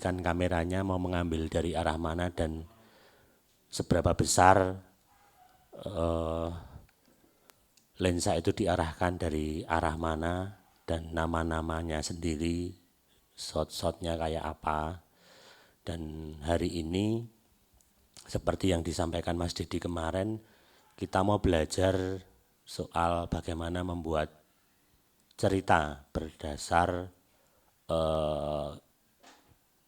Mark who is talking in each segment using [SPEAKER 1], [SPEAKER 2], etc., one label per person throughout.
[SPEAKER 1] kan kameranya mau mengambil dari arah mana dan seberapa besar lensa itu diarahkan dari arah mana dan nama-namanya sendiri, shot-shotnya kayak apa. Dan hari ini seperti yang disampaikan Mas Dedi kemarin, kita mau belajar soal bagaimana membuat cerita berdasar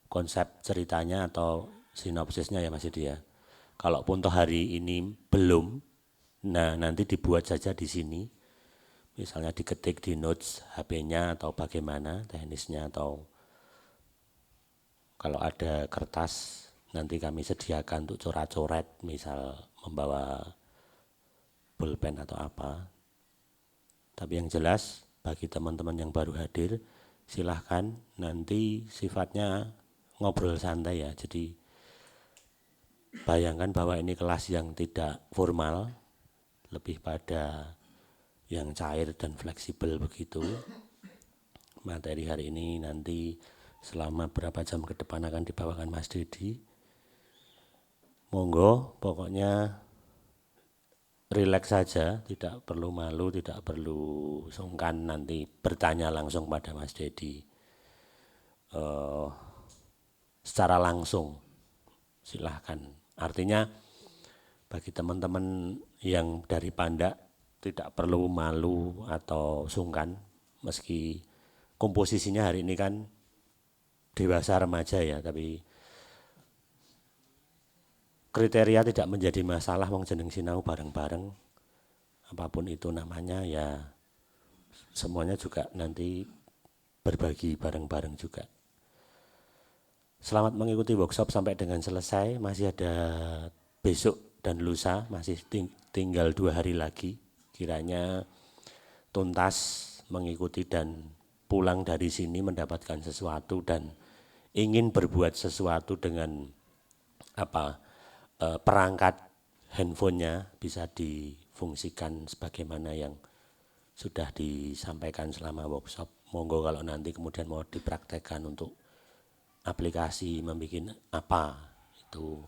[SPEAKER 1] konsep ceritanya atau sinopsisnya ya Mas Dedi ya. Kalaupun toh hari ini belum, nah nanti dibuat saja di sini. Misalnya diketik di notes HP-nya atau bagaimana teknisnya, atau kalau ada kertas nanti kami sediakan untuk coret-coret, misal membawa pulpen atau apa. Tapi yang jelas bagi teman-teman yang baru hadir, silahkan, nanti sifatnya ngobrol santai ya. Jadi bayangkan bahwa ini kelas yang tidak formal, lebih pada yang cair dan fleksibel begitu. Materi hari ini nanti selama berapa jam ke depan akan dibawakan Mas Dedi. Monggo, pokoknya rileks saja, tidak perlu malu, tidak perlu sungkan nanti bertanya langsung pada Mas Dedi secara langsung, silahkan. Artinya bagi teman-teman yang dari Panda tidak perlu malu atau sungkan, meski komposisinya hari ini kan dewasa remaja ya, tapi kriteria tidak menjadi masalah, wong jeneng sinau bareng-bareng, apapun itu namanya ya, semuanya juga nanti berbagi bareng-bareng juga. Selamat mengikuti workshop sampai dengan selesai, masih ada besok dan lusa, masih tinggal 2 hari lagi, kiranya tuntas mengikuti dan pulang dari sini mendapatkan sesuatu dan ingin berbuat sesuatu dengan perangkat handphonenya bisa difungsikan sebagaimana yang sudah disampaikan selama workshop. Monggo kalau nanti kemudian mau dipraktekkan untuk aplikasi membuat apa, itu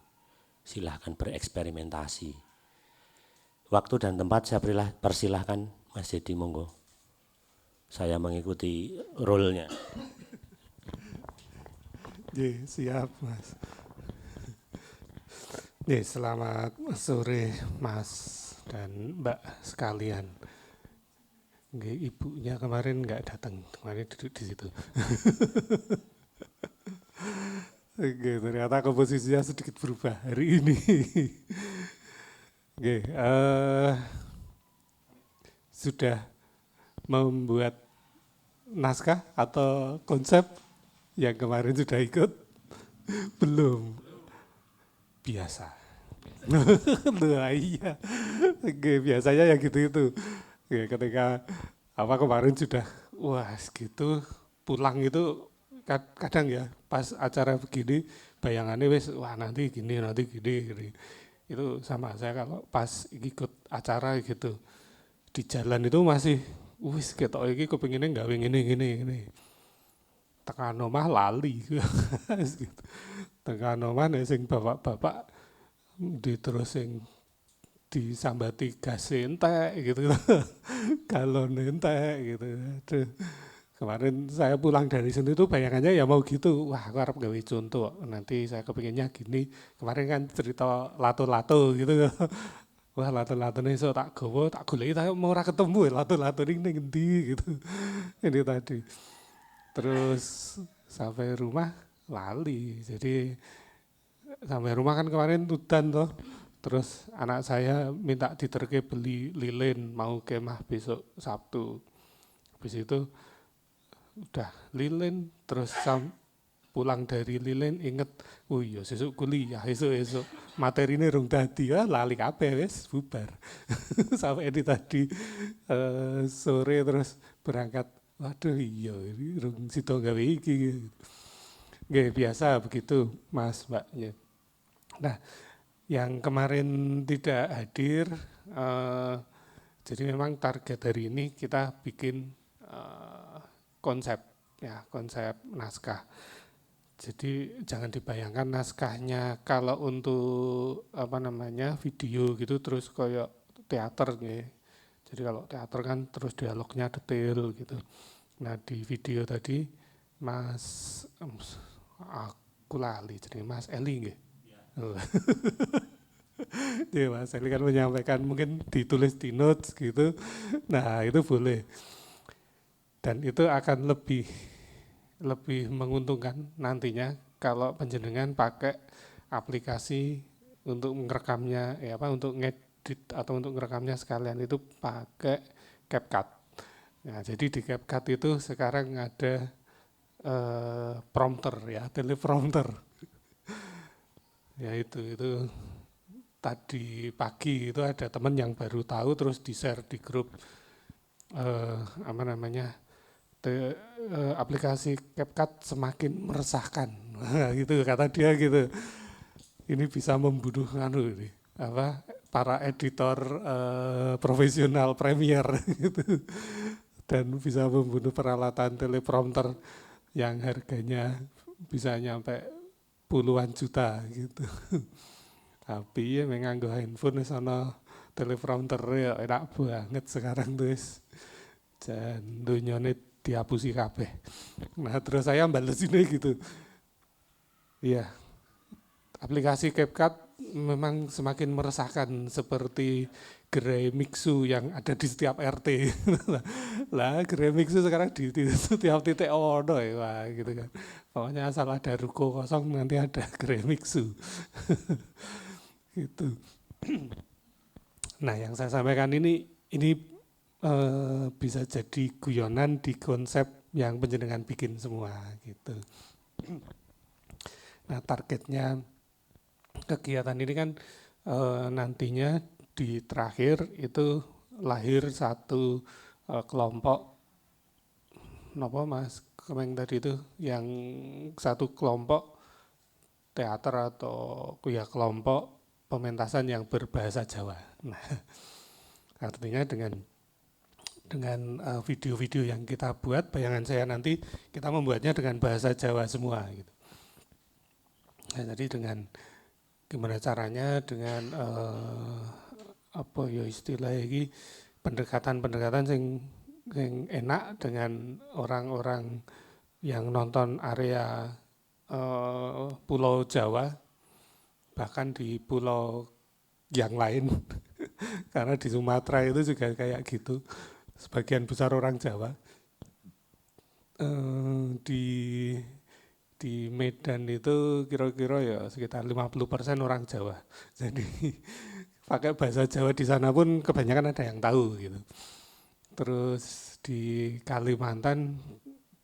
[SPEAKER 1] silahkan bereksperimentasi. Waktu dan tempat saya persilahkan Mas Dedi, monggo. Saya mengikuti role-nya.
[SPEAKER 2] Siap Mas. Selamat sore Mas dan Mbak sekalian. Ibunya kemarin nggak datang, kemarin duduk di situ. Ternyata komposisinya sedikit berubah hari ini. Sudah membuat naskah atau konsep yang kemarin sudah ikut? Belum. Biasa. Iya. Biasanya ya gitu-itu. Ketika kemarin sudah gitu, pulang itu kadang ya pas acara begini bayangannya nanti gini. Itu sama saya kalau pas ikut acara gitu di jalan itu masih ketok iki kepinginnya gawe ngene. Tekan omah lali. Gitu. Tekan omah nek sing bapak-bapak terus sing disambati gas entek gitu. Galon entek gitu. Aduh. Kemarin saya pulang dari sini tuh bayangannya ya mau gitu. Wah, aku harap gawe contoh. Nanti saya kepinginnya gini. Kemarin kan cerita lato-lato gitu. Wah, lato-lato nih so tak gowo, tak goleki tak mau ora ketemu lato-lato ning endi gitu. Ini tadi. Terus sampai rumah lali. Jadi sampai rumah kan kemarin udan toh. Terus anak saya minta diterke beli lilin, mau kemah besok Sabtu. Habis itu udah lilin, terus pulang dari lilin inget, oh iya sesuk kuliah, esuk materi ini rung dadi, lali kabeh wis bubar. Sampai ini tadi sore terus berangkat, waduh iya ini rung sida gawe iki. Nggih, biasa begitu Mas Mbaknya. Nah, yang kemarin tidak hadir, jadi memang target hari ini kita bikin konsep naskah. Jadi jangan dibayangkan naskahnya kalau untuk video gitu terus kayak teater gitu. Jadi kalau teater kan terus dialognya detail gitu. Nah di video tadi Mas aku lali jadi Mas Eli nggih. Oh. Ya Mas Eli kan menyampaikan mungkin ditulis di notes gitu. Nah itu boleh. Dan itu akan lebih menguntungkan nantinya kalau panjenengan pakai aplikasi untuk merekamnya untuk ngedit atau untuk merekamnya sekalian itu pakai CapCut. Nah, jadi di CapCut itu sekarang ada prompter ya, teleprompter. Ya itu tadi pagi itu ada teman yang baru tahu terus di-share di grup aplikasi CapCut semakin meresahkan. Nah, gitu kata dia gitu. Ini bisa membunuh para editor profesional Premiere gitu. Dan bisa membunuh peralatan teleprompter yang harganya bisa nyampe puluhan juta gitu. Tapi ya menganggo handphone sana teleprompter ya enak banget sekarang tuh. Dan dunyane dihapusi kabeh. Nah terus saya bales ini gitu. Iya, aplikasi CapCut memang semakin meresahkan seperti gerai mixu yang ada di setiap RT. Lah gerai mixu sekarang di setiap titik ono ya wah, gitu kan. Pokoknya asal ada ruko kosong nanti ada gerai mixu. Gitu. Nah yang saya sampaikan ini bisa jadi guyonan di konsep yang panjenengan bikin semua gitu. Nah targetnya kegiatan ini kan nantinya di terakhir itu lahir satu kelompok napa Mas Kemeng tadi itu yang satu kelompok teater atau ya kelompok pementasan yang berbahasa Jawa. Nah, artinya dengan video-video yang kita buat, bayangan saya nanti kita membuatnya dengan bahasa Jawa semua gitu. Nah, jadi dengan gimana caranya dengan istilah ini pendekatan yang enak dengan orang-orang yang nonton area Pulau Jawa bahkan di pulau yang lain karena di Sumatera itu juga kayak gitu. Sebagian besar orang Jawa di Medan itu kira-kira ya sekitar 50% orang Jawa. Jadi pakai bahasa Jawa di sana pun kebanyakan ada yang tahu gitu. Terus di Kalimantan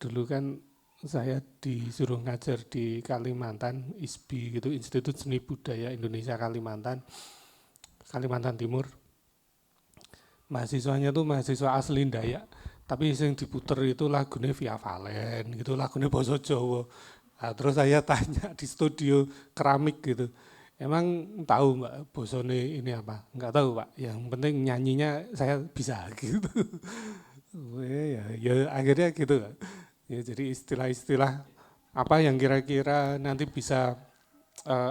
[SPEAKER 2] dulu kan saya disuruh ngajar di Kalimantan, ISBI gitu, Institut Seni Budaya Indonesia Kalimantan Timur. Mahasiswanya tuh mahasiswa asli Dayak, tapi yang diputer itu lagunya Via Valen gitu, lagunya basa Jawa. Nah, terus saya tanya di studio keramik gitu, emang tahu Mbak bosone ini apa? Enggak tahu Pak, yang penting nyanyinya saya bisa gitu. ya akhirnya gitu. Ya jadi istilah-istilah apa yang kira-kira nanti bisa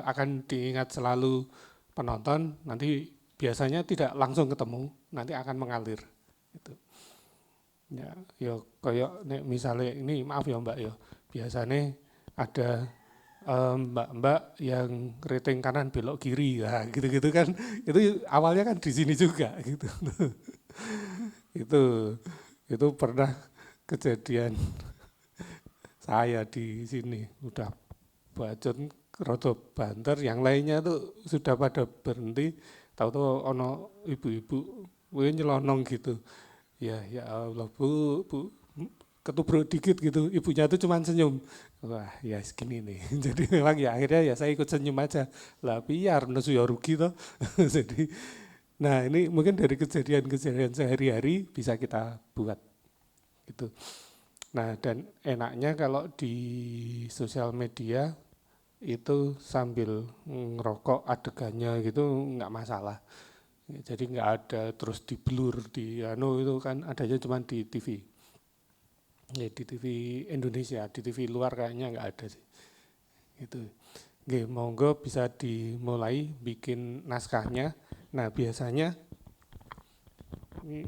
[SPEAKER 2] akan diingat selalu penonton, nanti biasanya tidak langsung ketemu, nanti akan mengalir. Gitu. Ya, kayak misalnya ini maaf ya Mbak ya, biasanya ada mbak-mbak yang keriting kanan belok kiri, ya gitu-gitu kan, itu awalnya kan di sini juga gitu. itu pernah kejadian saya di sini udah bacot rada banter, yang lainnya tuh sudah pada berhenti, tahu-tahu ono ibu-ibu nyelonong gitu. Ya Allah bu, ketubruk dikit gitu, ibunya tuh cuma senyum. Wah ya segini nih. Jadi memang ya akhirnya ya saya ikut senyum aja. Lah biar nesu ya rugi toh. Jadi nah ini mungkin dari kejadian-kejadian sehari-hari bisa kita buat gitu. Nah dan enaknya kalau di sosial media itu sambil ngerokok adegannya gitu nggak masalah. Jadi nggak ada terus di blur di itu kan adanya cuma di TV. Ya di TV Indonesia, di TV luar kayaknya nggak ada sih. Gitu. Oke, monggo bisa dimulai bikin naskahnya. Nah, biasanya ini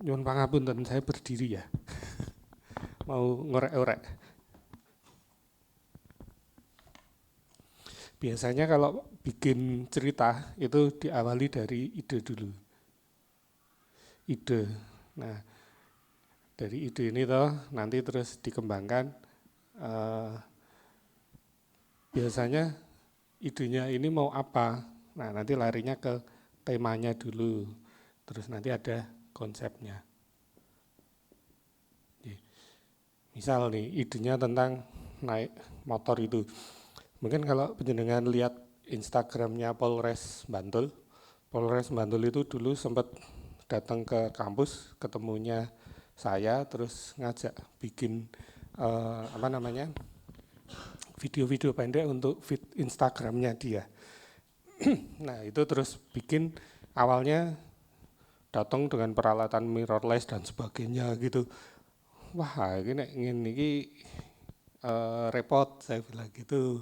[SPEAKER 2] nyuwun pangapunten saya berdiri ya. Mau ngorek-orek. Biasanya kalau bikin cerita itu diawali dari ide dulu. Ide. Nah, dari ide ini toh nanti terus dikembangkan. Biasanya idenya ini mau apa? Nah, nanti larinya ke temanya dulu. Terus nanti ada konsepnya. Misal nih, idenya tentang naik motor itu. Mungkin kalau penjenengan lihat Instagramnya Polres Bantul itu dulu sempat datang ke kampus, ketemunya saya, terus ngajak bikin video-video pendek untuk feed Instagramnya dia. Nah itu terus bikin awalnya datang dengan peralatan mirrorless dan sebagainya gitu. Wah ini repot saya bilang gitu.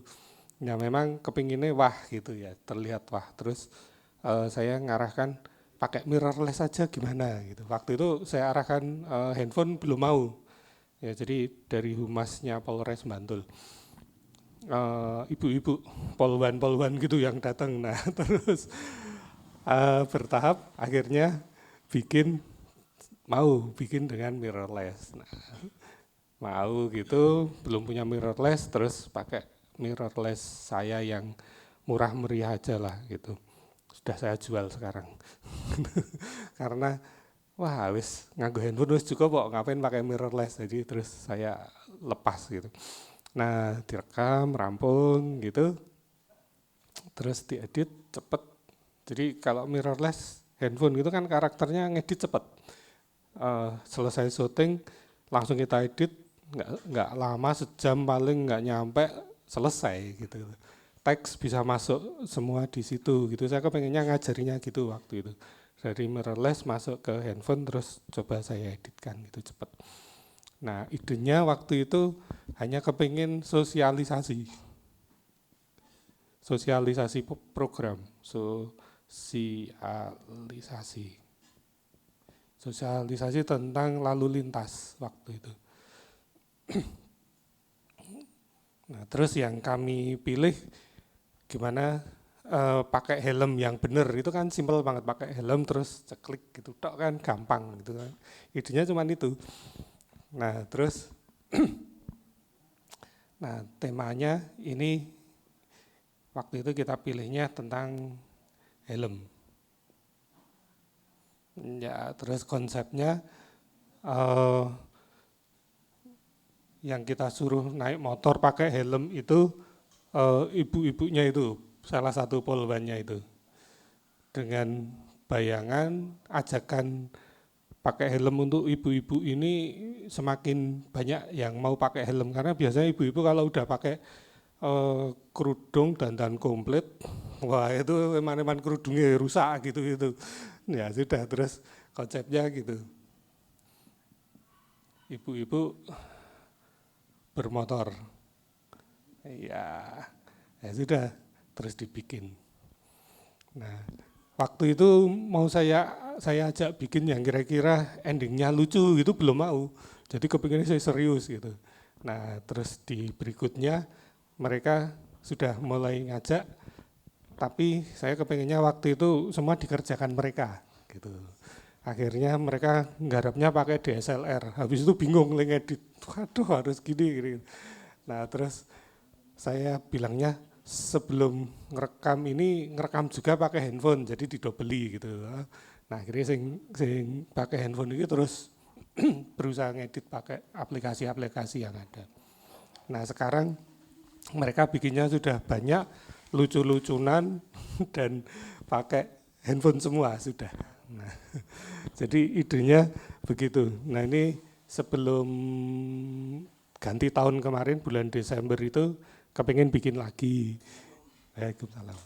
[SPEAKER 2] Ya memang kepinginnya wah gitu ya, terlihat wah. Terus saya ngarahkan pakai mirrorless aja gimana gitu. Waktu itu saya arahkan handphone belum mau. Ya jadi dari humasnya Polres Bantul. Ibu-ibu polwan gitu yang datang. Nah terus bertahap akhirnya mau bikin dengan mirrorless. Nah, mau gitu belum punya mirrorless terus pakai mirrorless saya yang murah meriah aja lah gitu. Sudah saya jual sekarang. Karena wah wis nganggo handphone wis cukup kok, ngapain pakai mirrorless. Jadi terus saya lepas gitu. Nah, direkam, rampung gitu. Terus diedit cepet. Jadi kalau mirrorless handphone gitu kan karakternya ngedit cepet. Selesai syuting langsung kita edit, nggak lama, sejam paling nggak nyampe selesai gitu. Teks bisa masuk semua di situ gitu. Saya kepengennya ngajarinya gitu waktu itu. Dari mirrorless masuk ke handphone terus coba saya editkan gitu cepet. Nah idenya waktu itu hanya kepengen sosialisasi program, sosialisasi tentang lalu lintas waktu itu. Nah terus yang kami pilih gimana pakai helm yang bener, itu kan simpel banget, pakai helm terus ceklik gitu tok kan gampang gitu kan. Idenya cuma itu. Nah terus nah temanya ini waktu itu kita pilihnya tentang helm. Ya terus konsepnya yang kita suruh naik motor pakai helm itu ibu-ibunya itu, salah satu polwannya itu. Dengan bayangan ajakan pakai helm untuk ibu-ibu ini semakin banyak yang mau pakai helm, karena biasanya ibu-ibu kalau udah pakai kerudung dandan komplit, wah itu eman-eman kerudungnya rusak gitu. Ya sudah, terus konsepnya gitu. Ibu-ibu bermotor. Ya sudah, terus dibikin. Nah, waktu itu mau saya ajak bikin yang kira-kira endingnya lucu gitu, belum mau. Jadi kepinginnya saya serius gitu. Nah, terus di berikutnya mereka sudah mulai ngajak, tapi saya kepinginnya waktu itu semua dikerjakan mereka gitu. Akhirnya mereka nggarapnya pakai DSLR, habis itu bingung ngedit, waduh harus gini. Nah terus saya bilangnya sebelum ngerekam juga pakai handphone, jadi didobeli gitu. Nah akhirnya sing pakai handphone ini terus berusaha ngedit pakai aplikasi-aplikasi yang ada. Nah sekarang mereka bikinnya sudah banyak, lucu-lucunan dan pakai handphone semua sudah. Nah, jadi idenya begitu. Nah ini sebelum ganti tahun kemarin bulan Desember itu kepengen bikin lagi. Waalaikumsalam.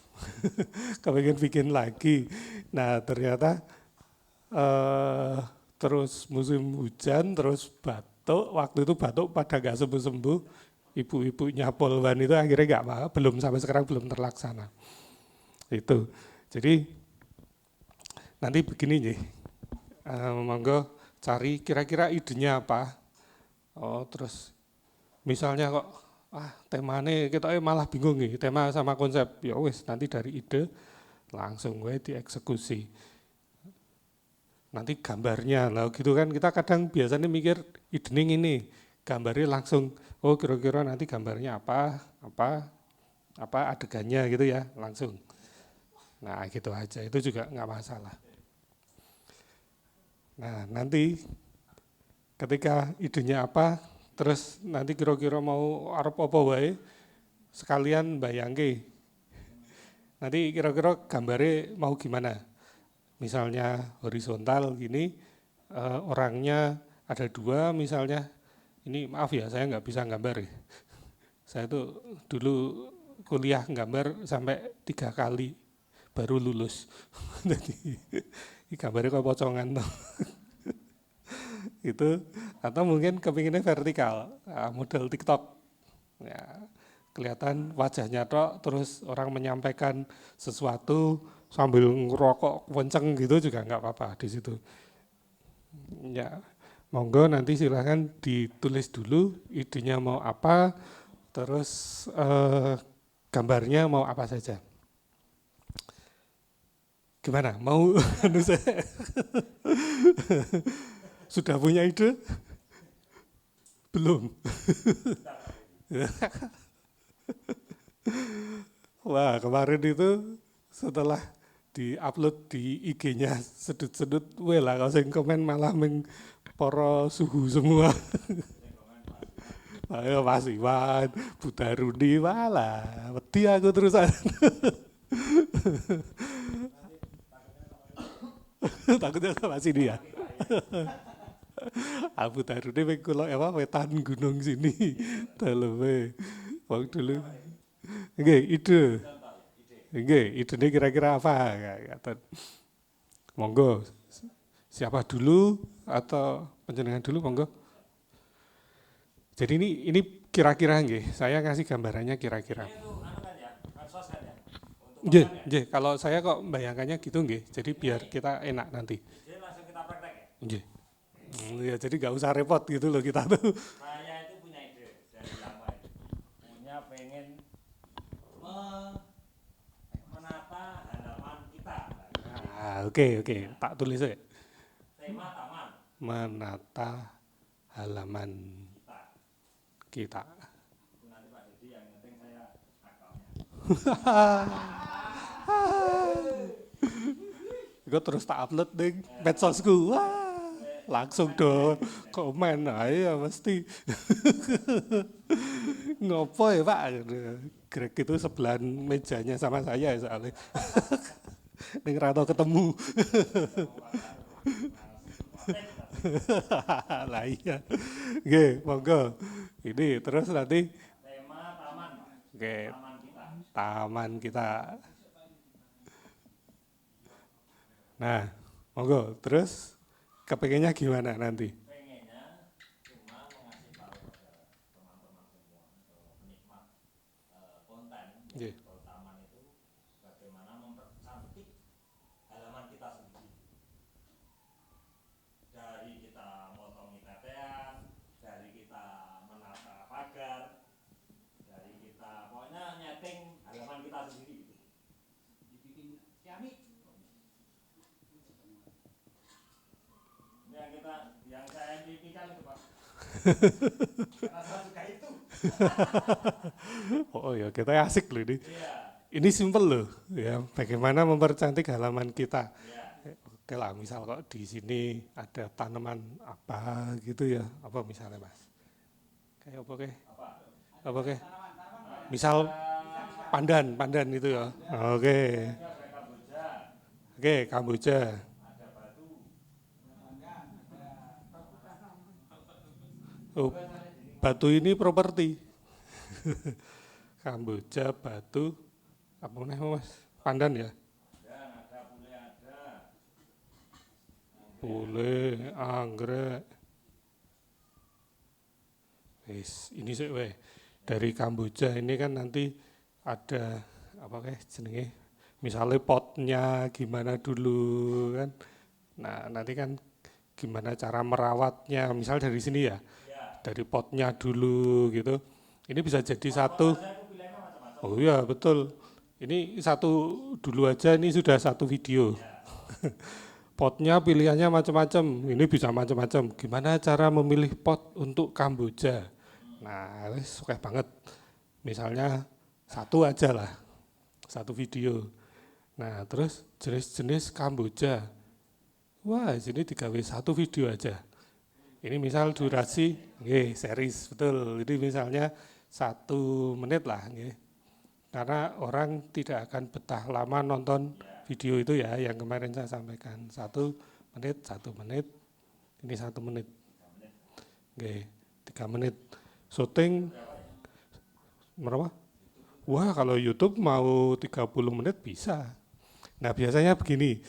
[SPEAKER 2] Kepengen bikin lagi. Nah ternyata terus musim hujan, terus batuk. Waktu itu batuk pada nggak sembuh-sembuh. ibu-ibunya Polwan itu akhirnya belum sampai sekarang belum terlaksana. Itu. Jadi nanti begini nih, monggo cari kira-kira idenya apa. Oh terus misalnya kok temanya kita malah bingung nih, tema sama konsep. Ya wis nanti dari ide langsung gue dieksekusi. Nanti gambarnya lah gitu kan, kita kadang biasanya mikir idenya ini, gambarnya langsung kira-kira nanti gambarnya apa adegannya gitu ya langsung. Nah gitu aja, itu juga nggak masalah. Nah nanti ketika idenya apa, terus nanti kira-kira mau arep apa wae, sekalian bayangke. Nanti kira-kira gambarnya mau gimana? Misalnya horizontal gini, orangnya ada 2 misalnya. Ini maaf ya, saya nggak bisa gambar ya. Saya tuh dulu kuliah gambar sampai 3 kali baru lulus. Jadi ini gambarnya kayak pocongan tuh. Itu atau mungkin kepinginnya vertikal, model TikTok. Ya, kelihatan wajahnya tok, terus orang menyampaikan sesuatu sambil ngerokok kenceng gitu juga nggak apa-apa di situ. Ya, monggo nanti silahkan ditulis dulu idenya mau apa, terus gambarnya mau apa saja. Gimana? Mau sudah punya ide? Belum. Wah, kemarin itu setelah di-upload di IG-nya sedut-sedut, lah kalau saya komen malah poro suhu semua. Ayo Mas Iwan, Buta Rudi, malah wedi aku terusan. Takutnya sama sini ya. Abu Tarune wing kula wetan gunung sini. Daleme. Wong dulu. Nggih, ide. Nggih, idene kira-kira apa? Ngaten. Monggo. Siapa dulu atau panjenengan dulu monggo? Jadi ini kira-kira nggih, saya ngasih gambarannya kira-kira. Nggih, nggih, kalau saya kok membayangkannya gitu nggih. Jadi biar kita enak nanti.
[SPEAKER 1] Jadi langsung kita praktek ya?
[SPEAKER 2] Nggih. Ya jadi nggak usah repot gitu loh kita tuh.
[SPEAKER 1] Saya itu punya ide dari lama itu. Punya pengen menata halaman kita.
[SPEAKER 2] Oke, tak tulis ya.
[SPEAKER 1] Tema taman
[SPEAKER 2] Menata halaman kita.
[SPEAKER 1] itu nanti Pak Dedi yang penting saya akalnya.
[SPEAKER 2] Gue terus tak upload deh medsosku. Wah, langsung dong komen aja mesti. Ngopo ya Pak? Greg itu sebelah mejanya sama saya soalnya. Ning ra tau ketemu. Lah iya. Oke, monggo. Ini terus nanti
[SPEAKER 1] Tema taman,
[SPEAKER 2] oke,
[SPEAKER 1] taman kita.
[SPEAKER 2] taman kita. Nah, monggo. Terus kepengennya gimana nanti?
[SPEAKER 1] Pengennya cuma mengasih tahu pada teman-teman semua atau penikmat konten
[SPEAKER 2] Nggih.
[SPEAKER 1] kalau taman itu bagaimana mempercantik halaman kita sendiri. Dari kita motongi tetean, dari kita menata pagar, dari kita pokoknya nyeting halaman kita sendiri gitu. Dibikin ciamik. Ini yang saya impikan itu Pak. Karena saya suka itu.
[SPEAKER 2] Oh ya, kita asik loh ini.
[SPEAKER 1] Iya.
[SPEAKER 2] Ini simpel loh, ya. Bagaimana mempercantik halaman kita.
[SPEAKER 1] Iya.
[SPEAKER 2] Oke lah, misal kok di sini ada tanaman apa gitu ya, apa misalnya Mas? Kayak apa ke? Apa ke? Misal pandan itu ya. Oke. Oke, Kamboja.
[SPEAKER 1] Ada batu.
[SPEAKER 2] Oh, batu ini properti. Kamboja, batu, apa nih Mas? Pandan ya?
[SPEAKER 1] Dan ada bule ada.
[SPEAKER 2] Boleh, anggrek. Wis, ini sih weh. dari Kamboja ini kan nanti ada apa kayak jenenge, misalnya potnya gimana dulu kan. Nah, nanti kan gimana cara merawatnya, misal dari sini ya, dari potnya dulu gitu. Ini bisa jadi satu, oh iya betul. Ini satu dulu aja, ini sudah satu video. Potnya pilihannya macam-macam, ini bisa macam-macam. Gimana cara memilih pot untuk Kamboja? Nah, suka banget. Misalnya satu aja lah, satu video. Nah, terus jenis-jenis Kamboja. Wah, sini digawe satu video aja. Ini misal durasi, series, betul. Ini misalnya 1 menit lah, karena orang tidak akan betah lama nonton video itu ya, yang kemarin saya sampaikan. 1 menit, 1 menit, ini 1 menit. 3 menit. Syuting, berapa? Wah, kalau YouTube mau 30 menit bisa. Nah, biasanya begini,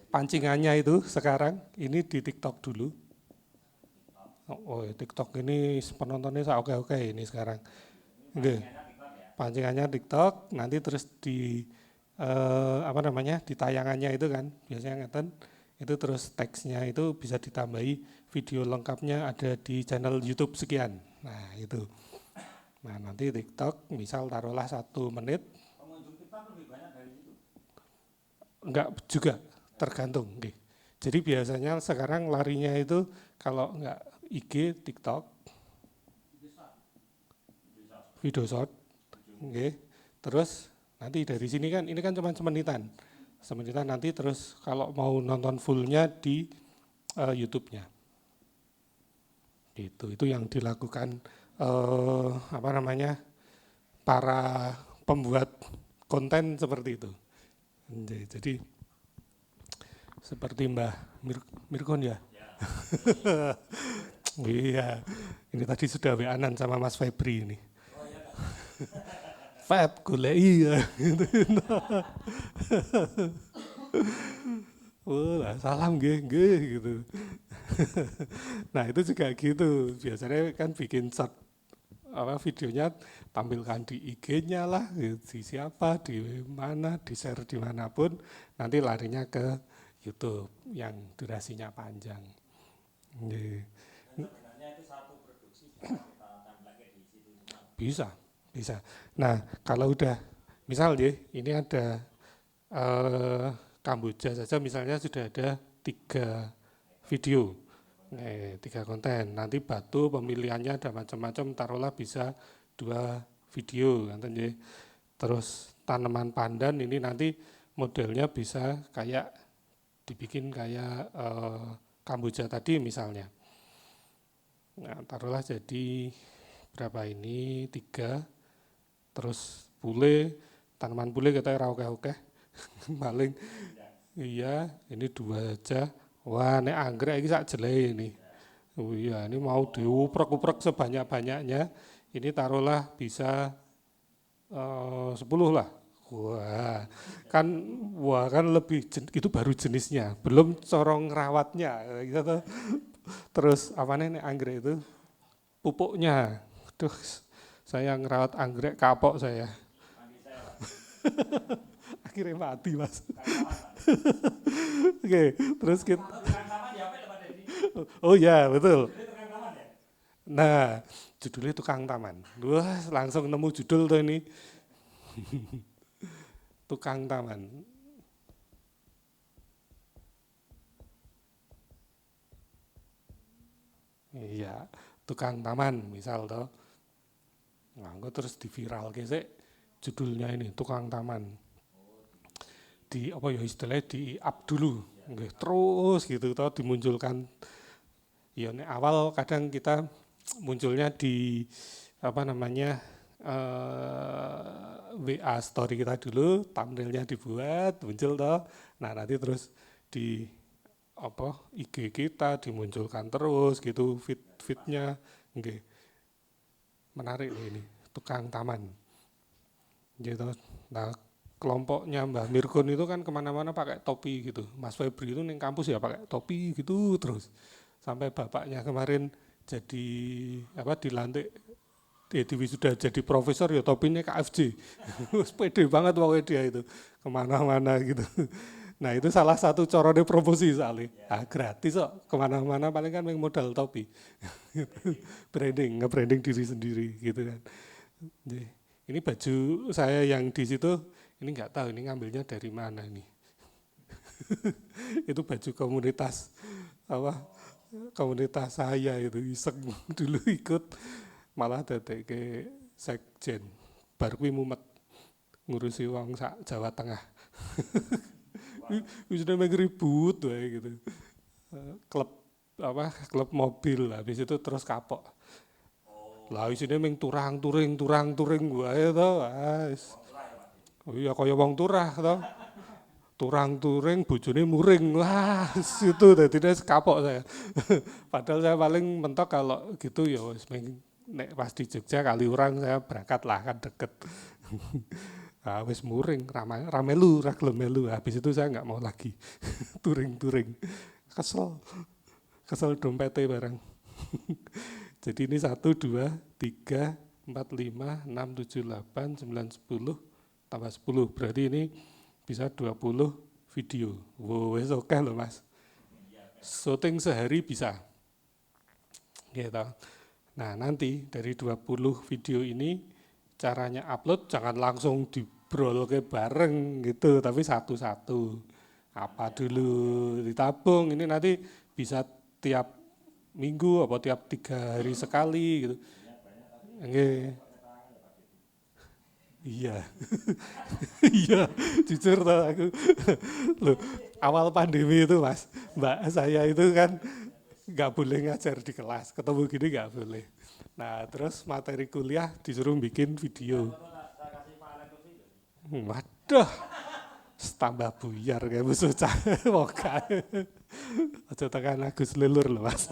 [SPEAKER 2] pancingannya itu sekarang ini di TikTok dulu. Oh, TikTok ini penontonnya oke ini sekarang. Pancingannya TikTok, nanti terus di di tayangannya itu kan biasanya ngeten, itu terus teksnya itu bisa ditambahi video lengkapnya ada di channel YouTube sekian. Nah, itu. Nah, nanti TikTok misal taruhlah 1 menit. Pengunjung TikTok lebih banyak dari itu? Enggak juga, tergantung. Jadi biasanya sekarang larinya itu kalau enggak IG, TikTok, video short. Terus nanti dari sini kan, ini kan cuma semenitan. Semenitan nanti terus kalau mau nonton fullnya di YouTube-nya. Itu yang dilakukan para pembuat konten seperti itu. Jadi seperti Mbah Mirkon ya. Iya, ini tadi sudah WA-an sama Mas Febri ini. Feb, golei ya. Oh, salam gitu. Nah, itu juga gitu. Biasanya kan bikin short videonya tampilkan di IG-nya lah, di siapa, di mana, di share dimanapun, nanti larinya ke YouTube yang durasinya panjang. Sebenarnya itu satu produksi kita tampilkan di situ semua. Bisa. Nah, kalau udah, misal ini ada Kamboja saja misalnya sudah ada 3 video. 3 konten, nanti batu pemilihannya ada macam-macam, taruhlah bisa 2 video, terus tanaman pandan ini nanti modelnya bisa kayak dibikin kayak Kamboja tadi misalnya. Nah, taruhlah jadi berapa ini 3, terus bule, tanaman bule kita oke paling iya ini 2 aja. Wah, nek anggrek ini sak jelek ini. Oh iya, ini mau diuprek-uprek sebanyak-banyaknya. Ini taruhlah bisa 10 lah. Wah, kan lebih itu baru jenisnya, belum corong rawatnya. Gitu. Terus nek anggrek itu pupuknya. Duh, saya ngerawat anggrek kapok saya. Akhirnya mati, Mas. Oke, terus kita. Oh ya, betul. Nah, judulnya Tukang Taman. Wah, langsung nemu judul tuh ini. Tukang Taman. Iya, Tukang Taman misal toh. Nah, terus diviral sih judulnya ini Tukang Taman. Di istilahnya di up dulu, terus gitu toh dimunculkan. Ya nek awal kadang kita munculnya di WA story kita dulu, thumbnailnya dibuat, muncul toh. Nah, nanti terus di IG kita dimunculkan terus gitu feed-nya. Menarik ini, Tukang Taman. Gitu. Nah, kelompoknya Mbah Mirkun itu kan kemana-mana pakai topi gitu. Mas Febri itu neng kampus ya pakai topi gitu terus. Sampai bapaknya kemarin jadi dilantik di wisuda jadi profesor ya topinya KFC. Pede banget pokoknya dia itu kemana-mana gitu. Nah itu salah satu corone promosi soalnya. Gratis kok kemana-mana paling kan modal topi. Nge-branding diri sendiri gitu kan. Jadi, ini baju saya yang di situ, ini nggak tahu ini ngambilnya dari mana nih. Itu baju komunitas komunitas saya itu iseng dulu ikut, malah dadek ke sekjen bar kuwi mumet ngurusi wong sak Jawa Tengah. Wis mek ribut wae gitu. Klub mobil, habis itu terus kapok. Lah isine meng turang-turing wae to. Oh iya kaya wong turah to. Turang-turing bojone muring. Wah, itu dadine kapok saya. Padahal saya paling mentok kalau gitu ya wis nek pas di Jogja Kaliurang saya berangkat lah kan deket. Wis muring, ramelu, ra gelem melu. Habis itu saya nggak mau lagi. Turing-turing. Kesel dompetnya barang. Jadi ini 1, 2, 3, 4, 5, 6, 7, 8, 9, 10, tambah 10. Berarti ini bisa 20 video. Wow, wes oke loh Mas. Syuting sehari bisa. Gitu. Nah nanti dari 20 video ini caranya upload jangan langsung dibrol ke bareng gitu, tapi satu-satu. Apa dulu ditabung, ini nanti bisa tiap minggu apa tiap 3 hari sekali gitu. Iya, iya, jujur tau aku, loh, awal pandemi itu Mas, mbak saya itu kan nggak boleh ngajar di kelas, ketemu gini nggak boleh. Nah terus materi kuliah disuruh bikin video. Waduh, tambah buyar kayak musuh moga. Aja tekan Agus Lelur loh Mas.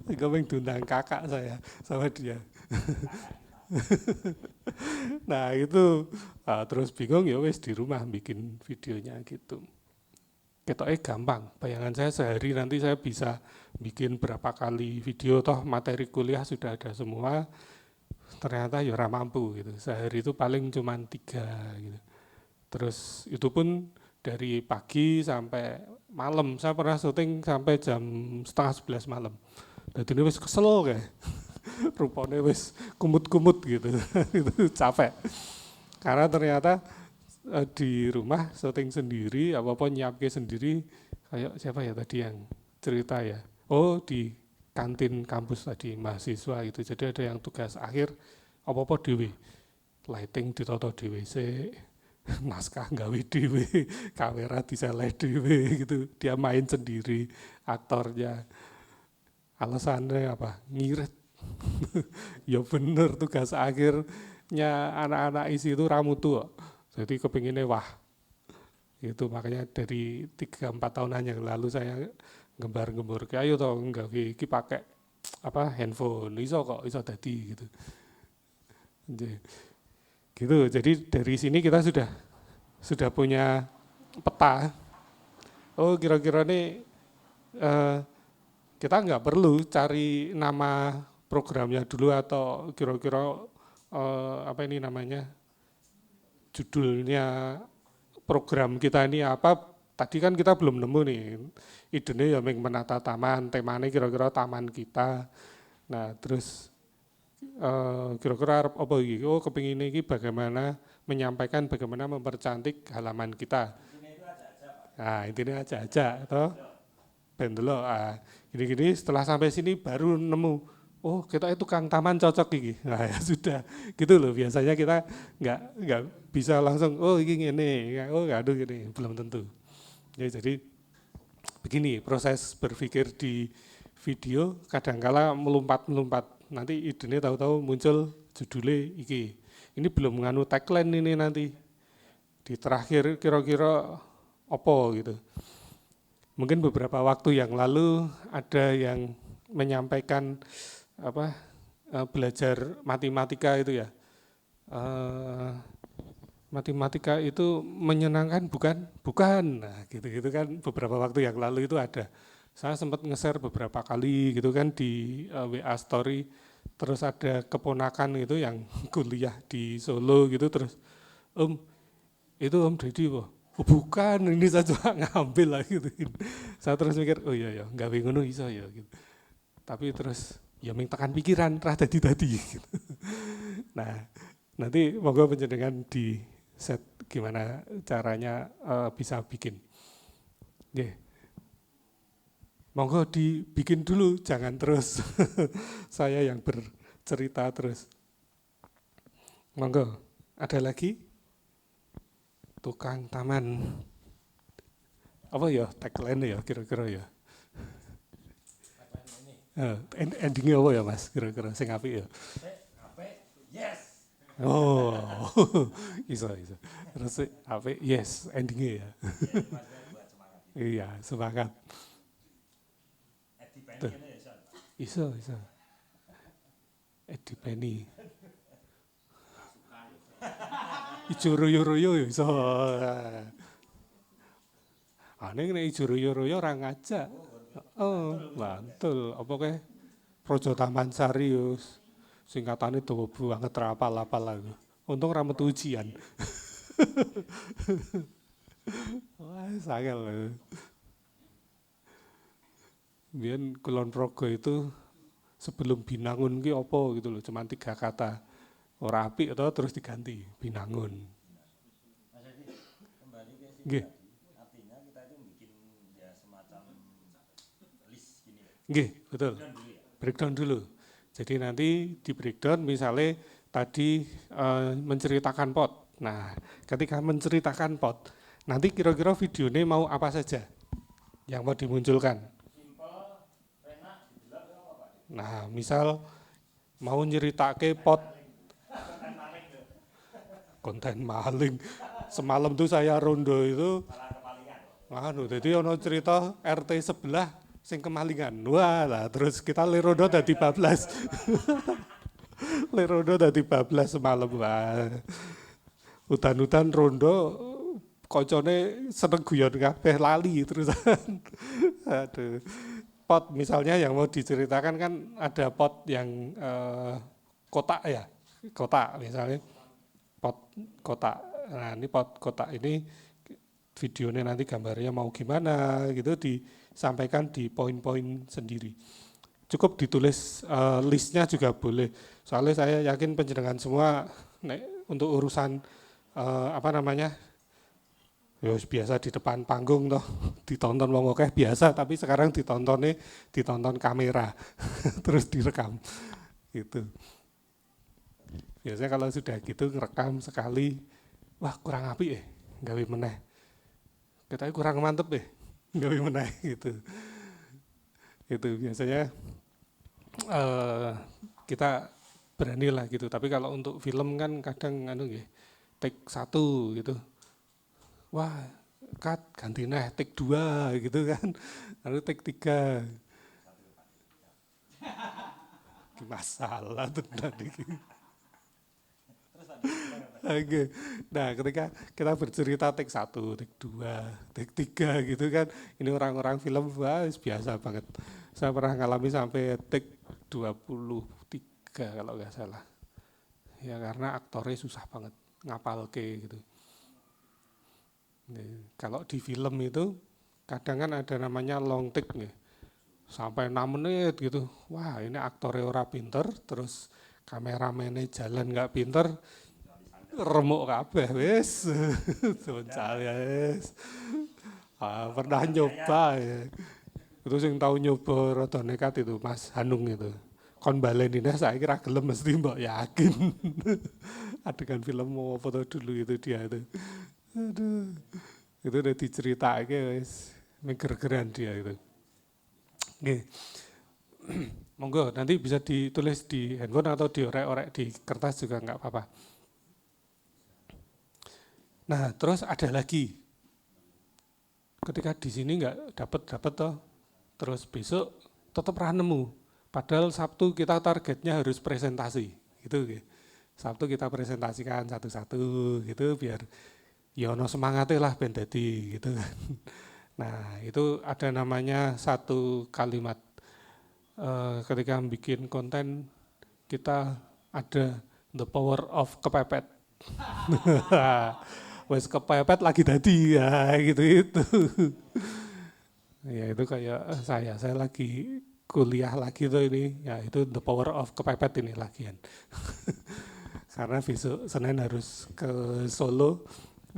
[SPEAKER 2] Gue diundang kakak saya sama dia. Nah itu terus bingung ya wes di rumah bikin videonya gitu. Ketoknya gampang, bayangan saya sehari nanti saya bisa bikin berapa kali video, toh materi kuliah sudah ada semua, ternyata ya ora mampu gitu, sehari itu paling cuma 3 gitu. Terus itu pun dari pagi sampai malam, saya pernah syuting sampai jam setengah 11 malam. Jadi ini wis kesel kayak. Rupanya wis kumut-kumut gitu. Itu capek. Karena ternyata di rumah syuting sendiri, apa-apa nyiapke sendiri, kayak siapa ya tadi yang cerita ya. Oh, di kantin kampus tadi mahasiswa gitu. Jadi ada yang tugas akhir apa-apa dhewe. Lighting ditata dhewe sik, naskah gawe dhewe, kamera diseleh dhewe gitu. Dia main sendiri aktornya. Alasannya apa? Ngirit. Ya bener tugas akhirnya anak-anak isi itu ramutu. Jadi kepinginnya wah. Itu makanya dari 3-4 tahunan yang lalu saya gembar-gembur ayo toh enggak iki pakai handphone. Iso kok, iso dadi gitu. Gitu. Jadi dari sini kita sudah punya peta. Oh kira-kira nih kita nggak perlu cari nama programnya dulu atau kira-kira judulnya program kita ini apa. Tadi kan kita belum nemu nih, idenya ya menata taman, temanya kira-kira taman kita. Nah terus kira-kira apa iki? Oh kepingin ini bagaimana menyampaikan, bagaimana mempercantik halaman kita. Nah intinya aja toh. Ben delok gini-gini setelah sampai sini baru nemu oh kita itu tukang taman cocok iki. Nah ya sudah gitu loh, biasanya kita nggak bisa langsung oh ini oh aduh gini, belum tentu. Ya, jadi begini proses berpikir di video, kadangkala melompat nanti idenya tahu-tahu muncul judulnya iki. Ini belum nganu tagline ini nanti di terakhir kira-kira apa gitu. Mungkin beberapa waktu yang lalu ada yang menyampaikan belajar matematika itu ya. Matematika itu menyenangkan bukan? Bukan. Nah, gitu-gitu kan beberapa waktu yang lalu itu ada Saya sempat nge-share beberapa kali gitu kan di WA story, terus ada keponakan itu yang kuliah di Solo gitu, terus Om, itu Om Deddy Wah. Oh, bukan, ini saya cuma ngambil lah gitu. Saya terus mikir, oh iya ya, nggak ngono iso ya gitu. Tapi terus ya ming tekan pikiran rada tadi gitu. Nah, nanti monggo panjenengan di set gimana caranya bisa bikin. Nggih. Monggo dibikin dulu, jangan terus saya yang bercerita terus. Monggo, ada lagi? Tukang taman. Apa ya tagline ya kira-kira ya? Endingnya apa ya Mas? Kira-kira sing apik ya?
[SPEAKER 3] Yes.
[SPEAKER 2] Oh, iso. Terus apik yes endingnya ya. Iya, semangat. Tuh. Iso. Edi Penny. Ijo royo-royo ya iso. Ning nek ijo royo-royo ora ngajak. Oh, mantul. Apa kae? Projo Taman Sari yus. Singkatane dawa banget ra apal-apal aku. Untung ra metu ujian. Wah, sangel. Biyen Kulon Progo itu sebelum Binangun ki apa gitu loh, cuma 3 kata. Ora apik atau terus diganti Binangun.
[SPEAKER 3] Mas Edi, kembali ke sini
[SPEAKER 2] Nggih.
[SPEAKER 3] tadi. Artinya kita itu bikin ya semacam list gini ya.
[SPEAKER 2] Nggih, betul.
[SPEAKER 3] Breakdown dulu ya.
[SPEAKER 2] Breakdown dulu. Jadi nanti di breakdown misalnya tadi menceritakan pot. Nah, ketika menceritakan pot, nanti kira-kira videonya mau apa saja yang mau dimunculkan.
[SPEAKER 3] Simple, enak, didelok apa Pak?
[SPEAKER 2] Nah, misal mau nyeritake pot konten maling. Semalam tuh saya rondo itu jadi ono cerita RT sebelah sing kemalingan. Wah lah, terus kita lerondo dadi bablas. Lerondo dadi bablas semalam. Wah. Udan-udan rondo kocone seneng guyon kabeh lali terusan. Aduh. Pot misalnya yang mau diceritakan kan ada pot yang kotak ya. Kotak misalnya. Pot kotak. Nah, ini pot kotak ini videonya nanti gambarnya mau gimana gitu disampaikan di poin-poin sendiri. Cukup ditulis listnya juga boleh. Soalnya saya yakin panjenengan semua untuk urusan ya biasa di depan panggung toh ditonton wong akeh biasa, tapi sekarang ditonton kamera terus direkam gitu. Biasanya kalau sudah gitu ngerekam sekali, wah kurang apik gawe meneh. Kita kurang mantep gawe meneh gitu. Itu biasanya kita beranilah gitu. Tapi kalau untuk film kan kadang take 1 gitu. Wah, cut ganti neh take 2 gitu kan. Lalu take 3. Masalah tuh tadi. Oke. Nah, ketika kita bercerita take 1, take 2, take 3 gitu kan. Ini orang-orang film wah biasa banget. Saya pernah ngalami sampai take 23 kalau nggak salah. Ya karena aktornya susah banget ngapalke gitu. Nih, kalau di film itu kadang kan ada namanya long take nih. Sampai 6 menit gitu. Wah, ini aktornya ora pinter, terus kameramennya jalan nggak pinter, remuk kabeh wis. Semencari wis. Pernah nyoba ya. Itu sing tahu nyoba rada nekat itu Mas Hanung itu. Kon balenine saiki ra gelem mesti mbok yakin. Adegan film mau foto dulu itu dia itu. Aduh. Itu udah diceritake wis meger-geran dia itu. Oke. Monggo nanti bisa ditulis di handphone atau diorek-orek di kertas juga enggak apa-apa. Nah, terus ada lagi. Ketika di sini enggak dapat toh. Terus besok tetap ra nemu. Padahal Sabtu kita targetnya harus presentasi, gitu. Sabtu kita presentasikan satu-satu, gitu biar ya ono semangatnya lah ben dadi, gitu kan. Nah, itu ada namanya satu kalimat. Ketika bikin konten, kita ada the power of kepepet. Wes kepepet lagi tadi ya gitu itu. Ya itu kayak saya lagi kuliah lagi tuh ini, ya itu the power of kepepet ini lagian. Karena besok Senin harus ke Solo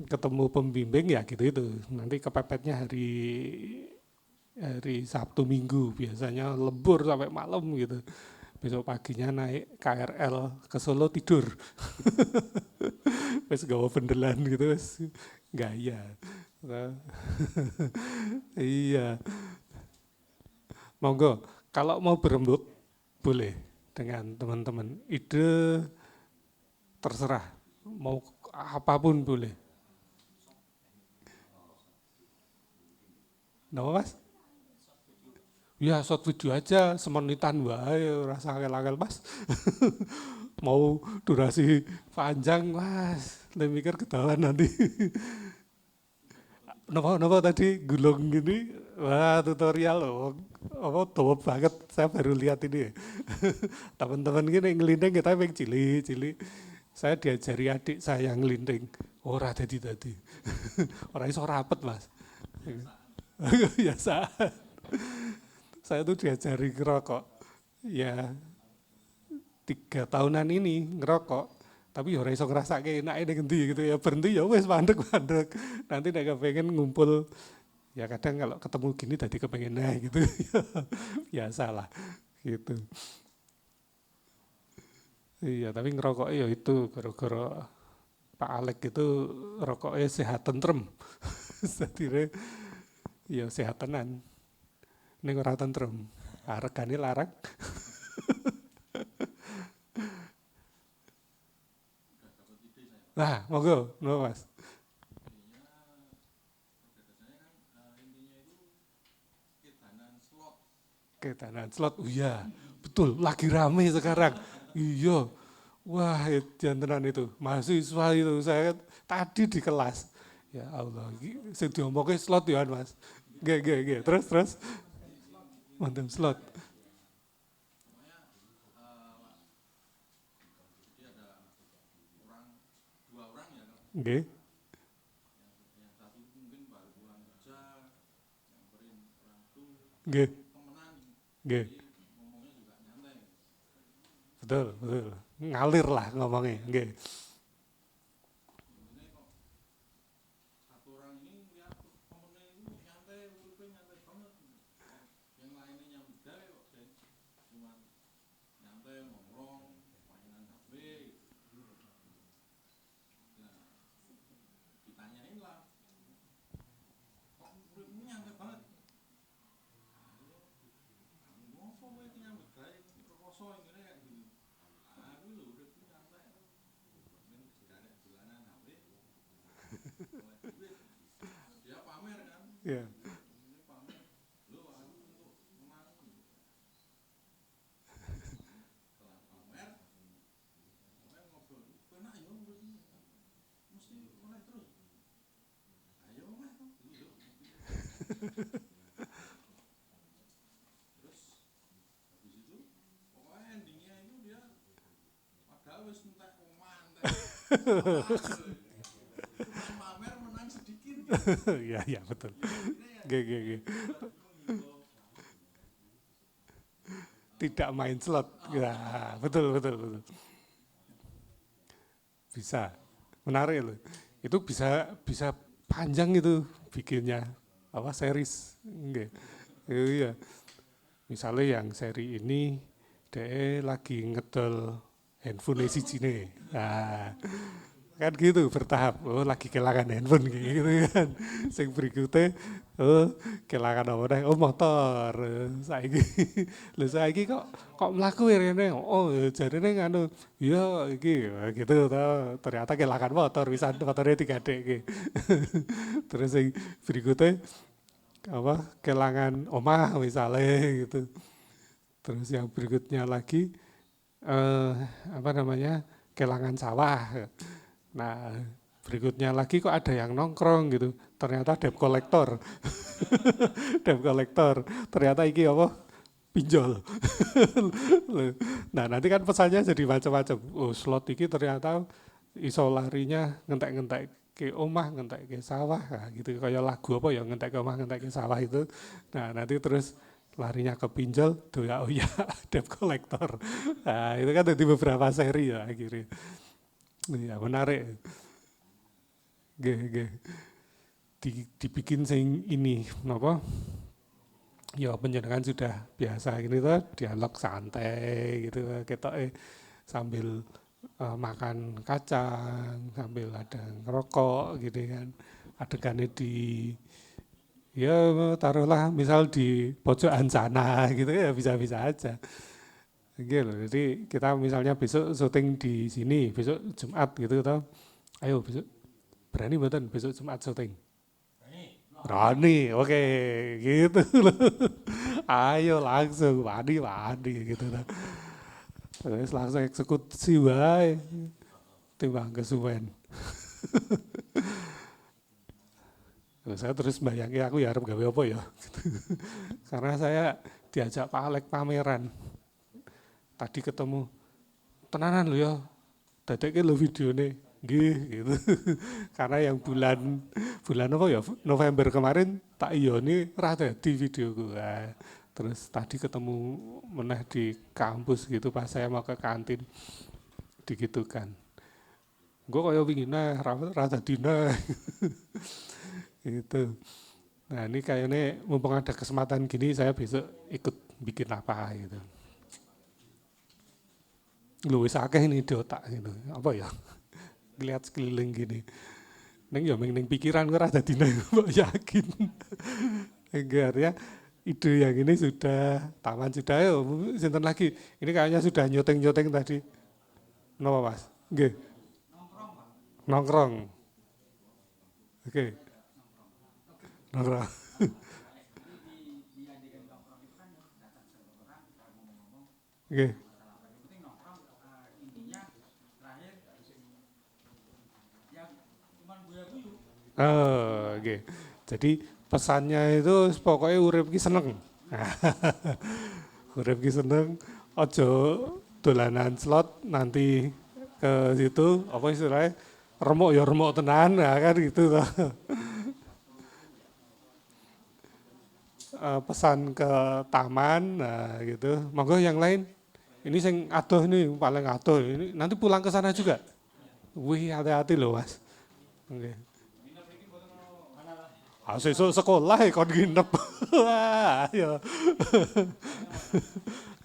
[SPEAKER 2] ketemu pembimbing ya gitu itu. Nanti kepepetnya hari Sabtu Minggu, biasanya lembur sampai malam gitu. Besok paginya naik KRL ke Solo tidur. Wes gawa bendelan gitu wes gaya. Nah, iya, monggo kalau mau berembuk boleh dengan teman-teman. Ide terserah, mau apapun boleh. Nama mas? Ya short video aja, semenitan wae, rasa angel-angel mas. Mau durasi panjang mas, lebih mikir ketahuan nanti. Napa tadi gulung gini, wah tutorial loh, apa tua banget, saya baru lihat ini. Teman-teman gini ngelinding kita yang cili. Saya diajari adik saya ngelinding, ora tadi. Orang iso rapet mas. Biasa. Saya tuh diajari ngerokok, ya 3 tahunan ini ngerokok, tapi ya ora iso ngrasake enake ning endi gitu ya, berhenti ya wis mandek. Nanti nek pengen ngumpul, ya kadang kalau ketemu gini tadi kepengen naik gitu. Biasa lah gitu. Iya, tapi ngerokok ya itu gara-gara Pak Alek itu rokoknya sehat tentrem. Jadi ya sehat tenan. Ning ora tentrem. Regane larang. Nah, monggo, no mas. Ketahanan slot, oh iya, betul, lagi rame sekarang. Iya, wah jantenan itu, mahasiswa itu, saya tadi di kelas. Ya Allah, sing diomongke slot ya mas. Gak, terus, mantap slot. Oke, oke, oke, betul, ngalir lah ngomongnya, oke. Ya, ya betul. Oke. Tidak main slot, ya betul. Bisa, menarik loh. Itu bisa panjang itu bikinnya, apa series, enggak? Iya. Misalnya yang seri ini dia lagi ngedol handphone si Cine. Nah, kan gitu bertahap. Oh, lagi kehilangan handphone kayak gitu kan. Sing berikutnya, oh, kehilangan apa deh? Oh, motor. Saiki, lho saiki kok mlaku ya rene. Oh, jarine nganu. Iya, iki gitu tau. Ternyata kehilangan motor, bisa motornya digadekke. Terus yang berikutnya apa kehilangan omah misalnya gitu. Terus yang berikutnya lagi apa namanya kehilangan sawah. Nah berikutnya lagi kok ada yang nongkrong gitu. Ternyata debt collector. Debt collector. Ternyata iki apa? Pinjol. Nah, nanti kan pesannya jadi macam-macam. Oh, slot iki ternyata iso larinya ngentek-ngentek ke omah, ngentek ke sawah, nah, gitu. Kayak lagu apa ya, ngentek ke omah, ngentek ke sawah itu. Nah, nanti terus larinya ke pinjol, doya oh ya, debt collector. Nah, itu kan jadi beberapa seri ya akhirnya. Iya, menarik. Oke. Dibikin sing ini, apa? Ya penjenengan sudah biasa ini tuh dialog santai gitu, kita sambil makan kacang, sambil ada ngerokok gitu kan. Adegannya ya taruhlah misal di pojokan sana gitu ya bisa-bisa aja. Gitu. Jadi kita misalnya besok syuting di sini, besok Jumat gitu toh. Ayo besok berani mboten besok Jumat syuting? Berani, oke, gitu loh. Ayo langsung, wani gitu loh. Terus langsung eksekusi wae, timbang kesuwen. Saya terus bayangin aku ya harap gawe apa ya. Karena saya diajak Pak Alek pameran. Tadi ketemu, tenanan lo ya, dadekke lo videone. Nggih gitu. Karena yang bulan apa ya November kemarin tak iyoni ra dadi videoku. Nah, terus tadi ketemu meneh di kampus gitu pas saya mau ke kantin digitukan. Gue kaya wingi nah ra dadi nah. Gitu. Nah, ini kayaknya mumpung ada kesempatan gini saya besok ikut bikin apa gitu. Lu wis akeh ini di otak gitu. Apa ya? Lihat sekeliling gini. Neng ya ning pikiran gue rada dina mbok yakin. Enggak ya. Ide yang ini sudah taman sudah ya sinten lagi. Ini kayaknya sudah nyoteng tadi. Napa Mas? Nggih. Nongkrong. Oke. Nongkrong. Oke. Oh, oke. Jadi pesannya itu pokoknya urip ki seneng. Urip ki seneng, ojo dolanan slot nanti ke situ apa istilahnya remuk ya remuk tenan nah, kan gitu toh. Pesan ke taman nah gitu. Monggo yang lain. Ini sing adoh nih paling adoh. Ini nanti pulang ke sana juga. Wih, hati-hati loh, Mas. Oke. Sesuk sekolah kon nginep. Wah, ya.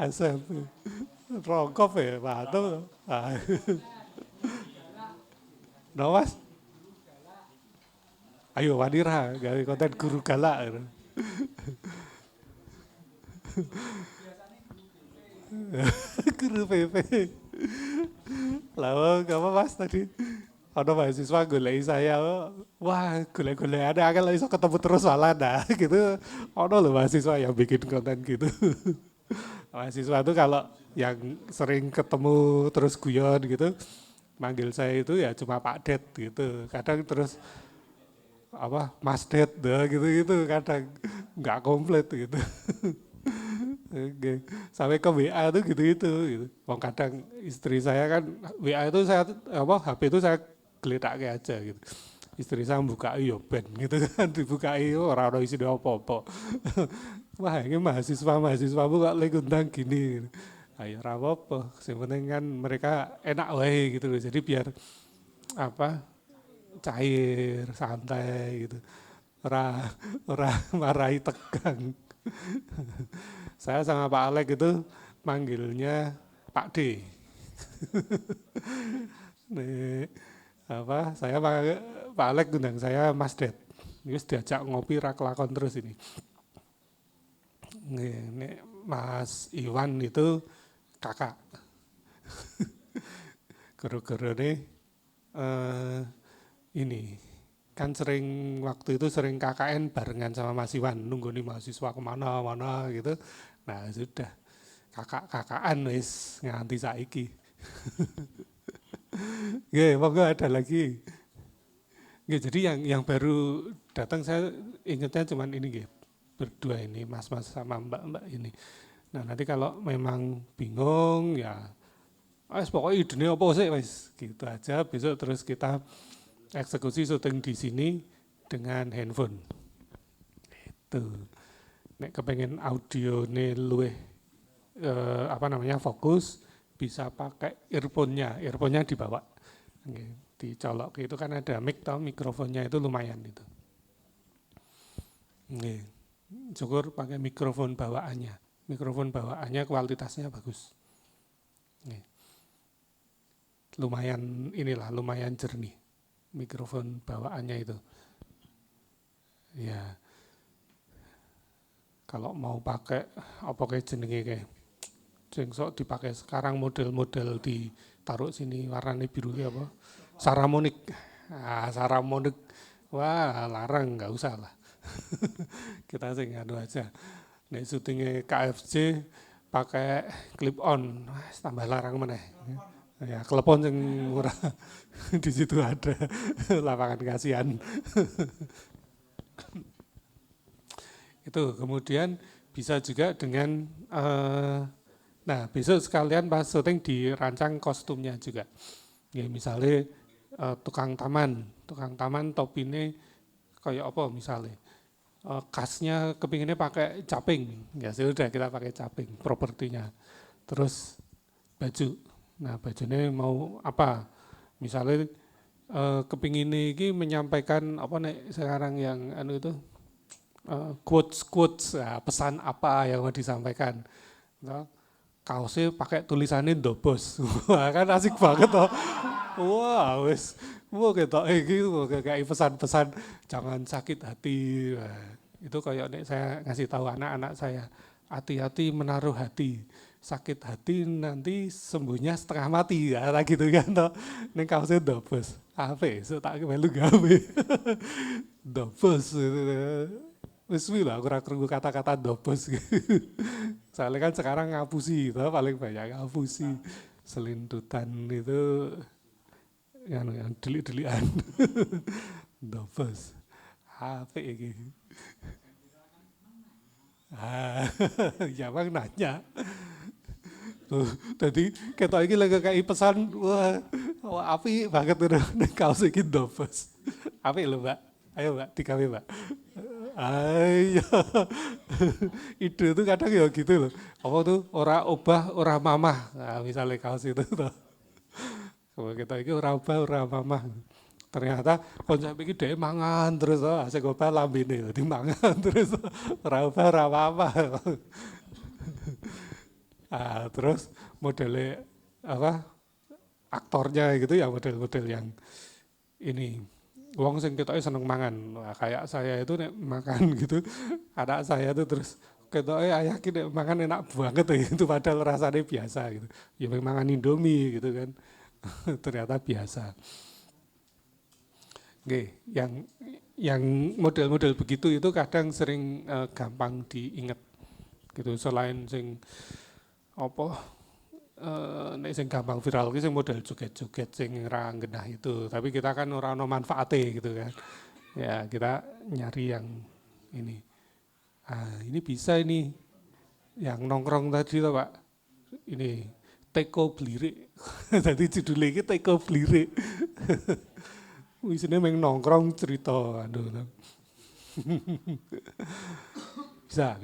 [SPEAKER 2] SMP. Rongkop ya, batu. No, Mas? Ayo Wadira, gawe konten guru galak. Guru PP. Lah, apa Mas tadi? Ada mahasiswa golek saya, wah golek-golek ada kan iso ketemu terus malah nah gitu. Ada loh mahasiswa yang bikin konten gitu. Mahasiswa itu kalau yang sering ketemu terus guyon gitu, manggil saya itu ya cuma Pak Det gitu. Kadang terus apa Mas Det gitu kadang nggak komplit gitu. Oke. Sampai ke WA tuh gitu. Wong kadang istri saya kan WA itu saya apa HP itu saya geledakke aja gitu. Istri saya buka yo ben gitu kan dibukai ora ono isi apa-apa. Wah, ini mahasiswa bu kok lagi undang gini. Ayo ora apa-apa. Sing penting kan mereka enak wae gitu loh. Jadi biar apa cair, santai gitu. Ora marahi tegang. Saya sama Pak Alek itu manggilnya Pak D. Nih, apa? Saya Pak Alek undang saya Mas Det. Ini diajak ngopi rak lakon terus ini. Nih, Mas Iwan itu kakak. Gara-gara nih ini kan sering waktu itu sering KKN barengan sama Mas Iwan nunggu nih mahasiswa kemana-mana gitu. Nah sudah kakak-kakaan wis nganti saiki. Oke, monggo ada lagi. Nggih, jadi yang baru datang saya ingatnya cuman ini nggih, berdua ini, mas-mas sama mbak-mbak ini. Nah nanti kalau memang bingung ya, pokoknya idenya apa sih, wes gitu aja. Besok terus kita eksekusi syuting di sini dengan handphone. Itu. Nek kepengen audio nih luweh fokus, bisa pakai earphone-nya. Earphone-nya dibawa. Nggih, dicolok itu kan ada mic toh, mikrofonnya itu lumayan itu. Nggih. Syukur pakai mikrofon bawaannya. Mikrofon bawaannya kualitasnya bagus. Nggih. Lumayan jernih. Mikrofon bawaannya itu. Ya. Kalau mau pakai apa kayak jenenge kayak sing sok dipakai sekarang model-model ditaruh sini warnanya biru apa? Saramonic. Saramonic. Wah, larang nggak usah lah. Kita sing anu aja. Nek syutingnya KFC pakai clip on, tambah larang meneh. Ya, klepon yang murah. Di situ ada lapangan kasihan. Itu kemudian bisa juga dengan nah besok sekalian pas syuting dirancang kostumnya juga. Ya misalnya tukang taman topine kayak apa misalnya. Khasnya kepinginnya pakai caping, ya sudah kita pakai caping propertinya. Terus baju, nah bajunya mau apa? Misalnya kepingin ini menyampaikan apa nih sekarang yang anu itu quotes pesan apa yang mau disampaikan. Nah, kaosnya pakai tulisannya Dobos, wah kan asik banget toh. Wah wes, wah kita gitu kayak pesan-pesan jangan sakit hati. Nah, itu kayak saya ngasih tahu anak-anak saya, hati-hati menaruh hati. Sakit hati nanti sembuhnya setengah mati ya gitu kan toh. Ning kaosnya Dobos. Apa so tak melu gawe. Dobos. Wis lah aku ora krungu kata-kata Dobos. Soalnya kan sekarang ngapusi, toh paling banyak ngapusi. Selintutan itu yang delik-delikan. Dobos. Apa iki? Ya bang nanya. Tadi ketok iki lagi kayak pesan, wah api banget udah kaos iki Dobos. Api lho Mbak, ayo Mbak, digawe Mbak. Ayo, ide itu kadang ya gitu loh. Apa tuh, ora obah, ora mamah. Nah, misalnya kaos itu tuh. Kalau kita ini ora obah, ora mamah. Ternyata konsep ini dia mangan terus, asik obah lambene, jadi mangan terus, ora obah, ora mamah. Terus modelnya apa aktornya gitu ya model-model yang ini wong sing ketoke seneng mangan. Nah, kayak saya itu nek makan gitu, anak saya itu terus ketoke ayah ki nek makan enak banget itu padahal rasanya biasa gitu. Ya mangan Indomie gitu kan. Ternyata biasa. Oke, yang model-model begitu itu kadang sering gampang diingat gitu selain sing apa nek sing gampang viral ki sing model joget-joget sing ra genah itu, tapi kita kan ora ono manfaate gitu kan. Ya, kita nyari yang ini. Ini bisa ini yang nongkrong tadi toh, Pak. Ini Teko Blirik. Tadi judulnya iki Teko Blirik. Isine meng nongkrong cerita aduh. Bisa.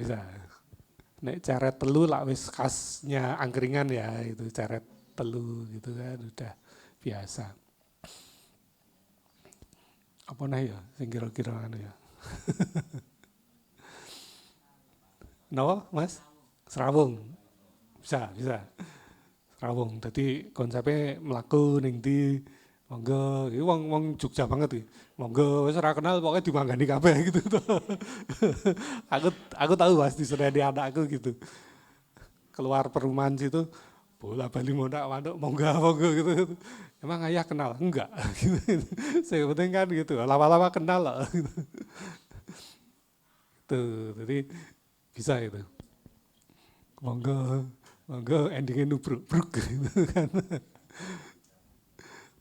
[SPEAKER 2] Nek ceret telu lah wis khasnya angkringan ya itu ceret telu gitu kan udah biasa. Apa nah ya sing kira-kira anu ya. No, Mas? Serawung. Bisa. Serawung. Jadi konsepnya mlaku ning ndi monggo, iki wong Jogja banget iki. Monggo wis ora kenal pokoknya dimanggani kabeh gitu toh. Aku tahu pasti sudah di anakku gitu. Keluar perumahan situ bola bali mondak-mandok monggo gitu. Emang ayah kenal? Enggak. Saya penting kan gitu. Lama-lama kenal lah. Tuh, jadi bisa itu. Monggo endingnya nubruk gitu kan.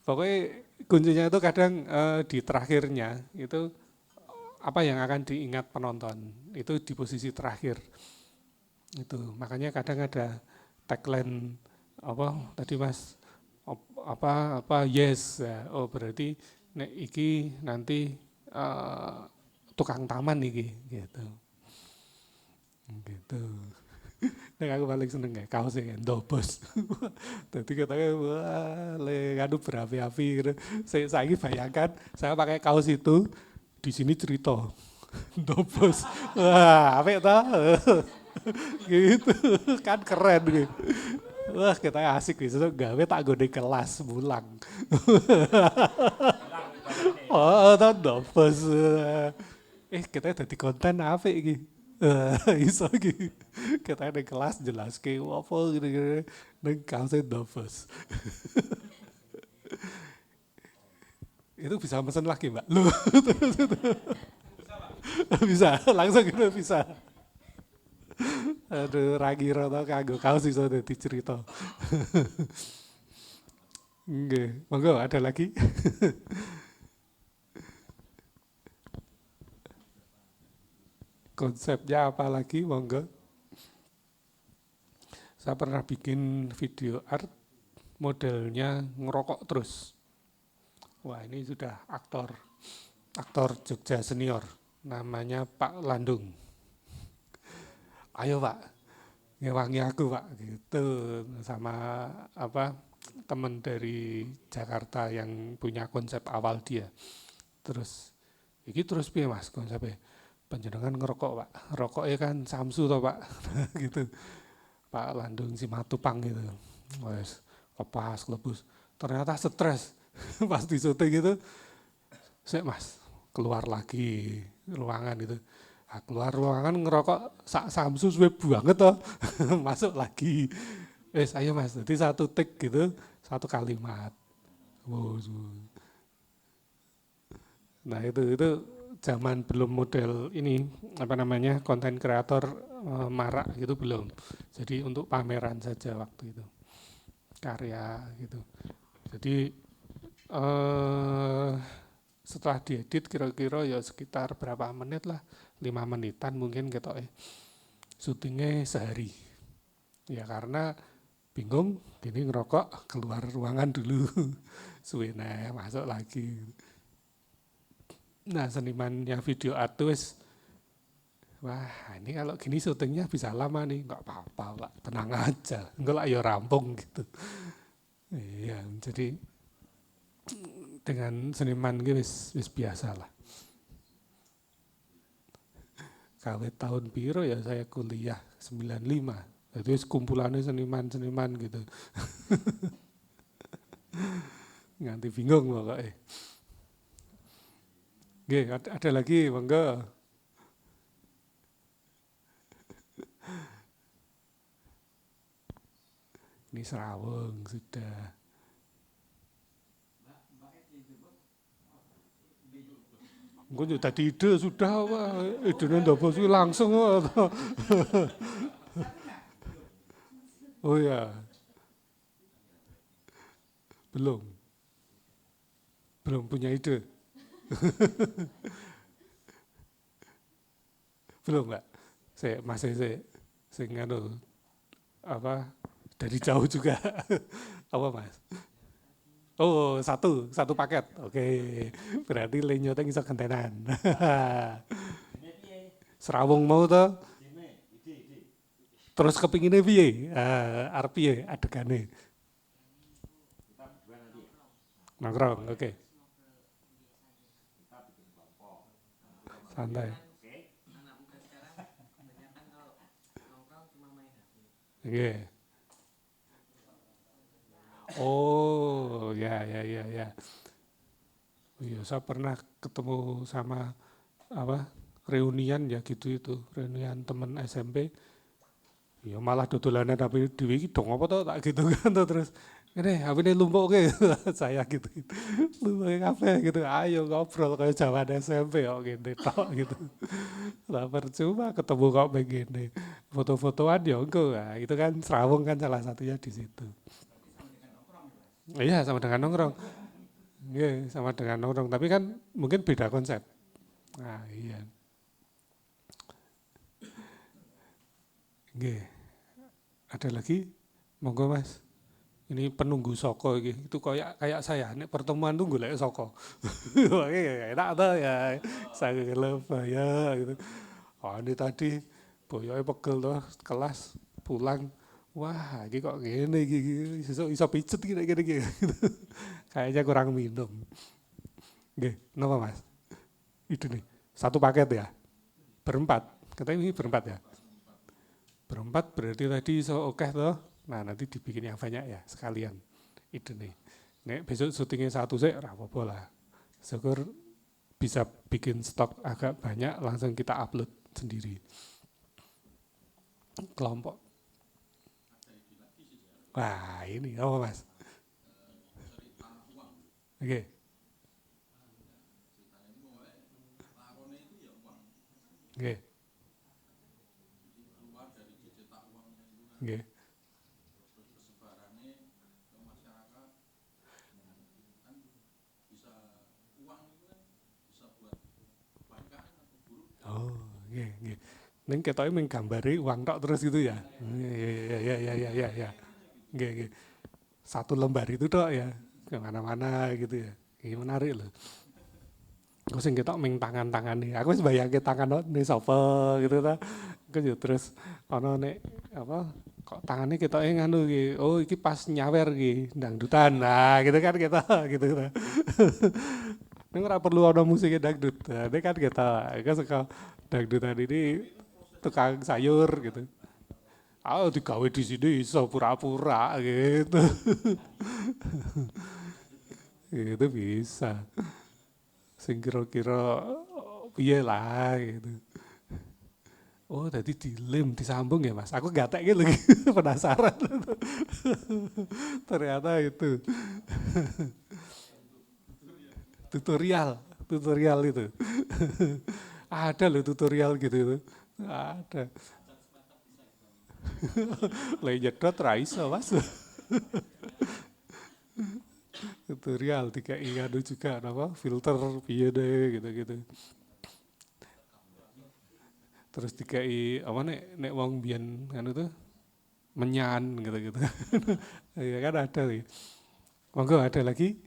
[SPEAKER 2] Pokoknya kuncinya itu kadang di terakhirnya itu apa yang akan diingat penonton itu di posisi terakhir itu. Makanya kadang ada tagline apa tadi Mas apa yes ya. Oh berarti nek iki nanti tukang taman iki gitu. Gitu. Nek aku paling seneng ya kaos ya Ndobos. Jadi katanya wah le nganu berapi-api gitu. Saya bayangkan saya pakai kaos itu di sini cerita Ndobos. Wah, apik toh? Gitu kan keren gitu. Wah, kita asik gitu. Gawe tak gede kelas mulang. Oh, toh Ndobos. Kita jadi konten apa iki? Iso iki. Kita di kelas jelas ke apa gitu-gitu. Neng kaosnya Ndobos. Itu bisa pesen lagi Mbak? Loh, bisa, langsung gitu bisa. Aduh, ragi rata kanggo kaos iso dadi cerita. Nggih, monggo ada lagi? Konsepnya apa lagi, monggo? Saya pernah bikin video art modelnya ngerokok terus. Wah, ini sudah aktor Jogja senior, namanya Pak Landung. Ayo Pak, ngewangi aku Pak, gitu. Sama apa teman dari Jakarta yang punya konsep awal dia. Terus, iki terus piye Mas konsepnya? Panjenengan ngerokok Pak, rokoknya kan Samsu toh Pak, gitu. Pak Landung Simatupang gitu. Wes, kepas, lebus. Ternyata stres pas di syuting gitu. Sik Mas, keluar lagi ruangan itu. Nah, keluar ruangan ngerokok sak Samsu suwe banget toh. Masuk lagi. Wes ayo Mas, jadi satu take gitu, satu kalimat. Wow. Nah itu zaman belum model ini apa namanya konten kreator marak gitu belum. Jadi untuk pameran saja waktu itu karya gitu. Jadi setelah diedit kira-kira ya sekitar berapa menit lah, 5 menitan mungkin gitu syutingnya sehari. Ya karena bingung, gini ngerokok keluar ruangan dulu, suwe masuk lagi. Nah senimannya video art wis, wah ini kalau gini syutingnya bisa lama nih, nggak apa-apa Pak, tenang aja, enggak lah ya rampung gitu. Iya, jadi dengan seniman gitu wis biasa lah. Kawet tahun piro ya saya kuliah 95, jadi wis kumpulannya seniman-seniman gitu. Nganti bingung pokoknya. Oke, ada lagi, monggo. Ini Serawung sudah. Engko yo dadi ide sudah wah, idene Ndobos kuwi langsung. Oh ya. Belum punya ide. Belum Mbak. Saya masih nganu apa dari jauh juga. Apa Mas? Oh, satu paket. Oke. Berarti lenyoteng iso gentenan. Serawung mau to? Terus kepinginnya piye? Arep piye adegane? Nongkrong, oke. Santai. Oke. Oh, ya. Oh, iya, saya pernah ketemu sama apa reunian ya gitu itu, reunian teman SMP. Ya malah dodolanan tapi dhewe iki dong apa toh tak gitu kan toh, terus ini HP-ne lumpuk ke saya gitu. Lumpuk kafe gitu. Ayo ngobrol kayak zaman SMP kok gini tok gitu. Lah percuma ketemu kok begini. Foto-fotoan ya enggak. Nah, itu kan Serawung kan salah satunya di situ. Iya sama dengan nongkrong. Nggih, sama dengan nongkrong, tapi kan mungkin beda konsep. Nah, iya. Nggih. Ada lagi? Monggo Mas. Ini penunggu soko iki. Itu kayak saya nek pertemuan tuh golek soko. Wah, iya, enak tuh ya. Saya ya gitu. Oh, ini tadi boyoke pegel tuh kelas pulang. Wah, ini kok gini iki iso pijet gini gitu. Kayaknya kurang minum. Nggih, napa Mas? Itu nih. Satu paket ya. Berempat. Katanya ini berempat ya. Berempat berarti tadi iso oke toh. Nah, nanti dibikin yang banyak ya sekalian. Itu nih. Nek besok syutingnya satu sih ora apa-apa lah. Syukur bisa bikin stok agak banyak langsung kita upload sendiri. Kelompok. Wah, ini apa Mas? Oke. Oke. Oke. Oh, nggih, nggih. Ning ketoke menggambari uang tok terus gitu ya. Ya. Nggih, nggih. Satu lembar itu tok ya, ke mana-mana gitu ya. Ini menarik loh. Aku sing ketok ming tangan-tangan nih. Aku wis bayangke tangan nih sapa gitu ta. Aku yo terus ana nek apa kok tangannya ketoke nganu iki. Oh, iki pas nyawer iki dangdutan. Nah, gitu kan kita gitu ta. Ning ora perlu ana musiknya dangdut. Nah, ini kan kita suka dangdutan ini tukang sayur gitu. Ah, digawe di sini iso pura-pura gitu. Itu bisa. Sing kira-kira piye lah gitu. Oh, tadi dilem, disambung ya Mas. Aku gatek gitu lagi penasaran. Ternyata itu tutorial itu. Ada loh tutorial gitu itu. Ada. Lah jedot ra iso Mas. Tutorial tiga ingadu juga apa filter piye deh gitu-gitu. Terus dikai apa nek wong biyen anu tuh menyan gitu-gitu. Ya kan ada nih. Monggo ada lagi?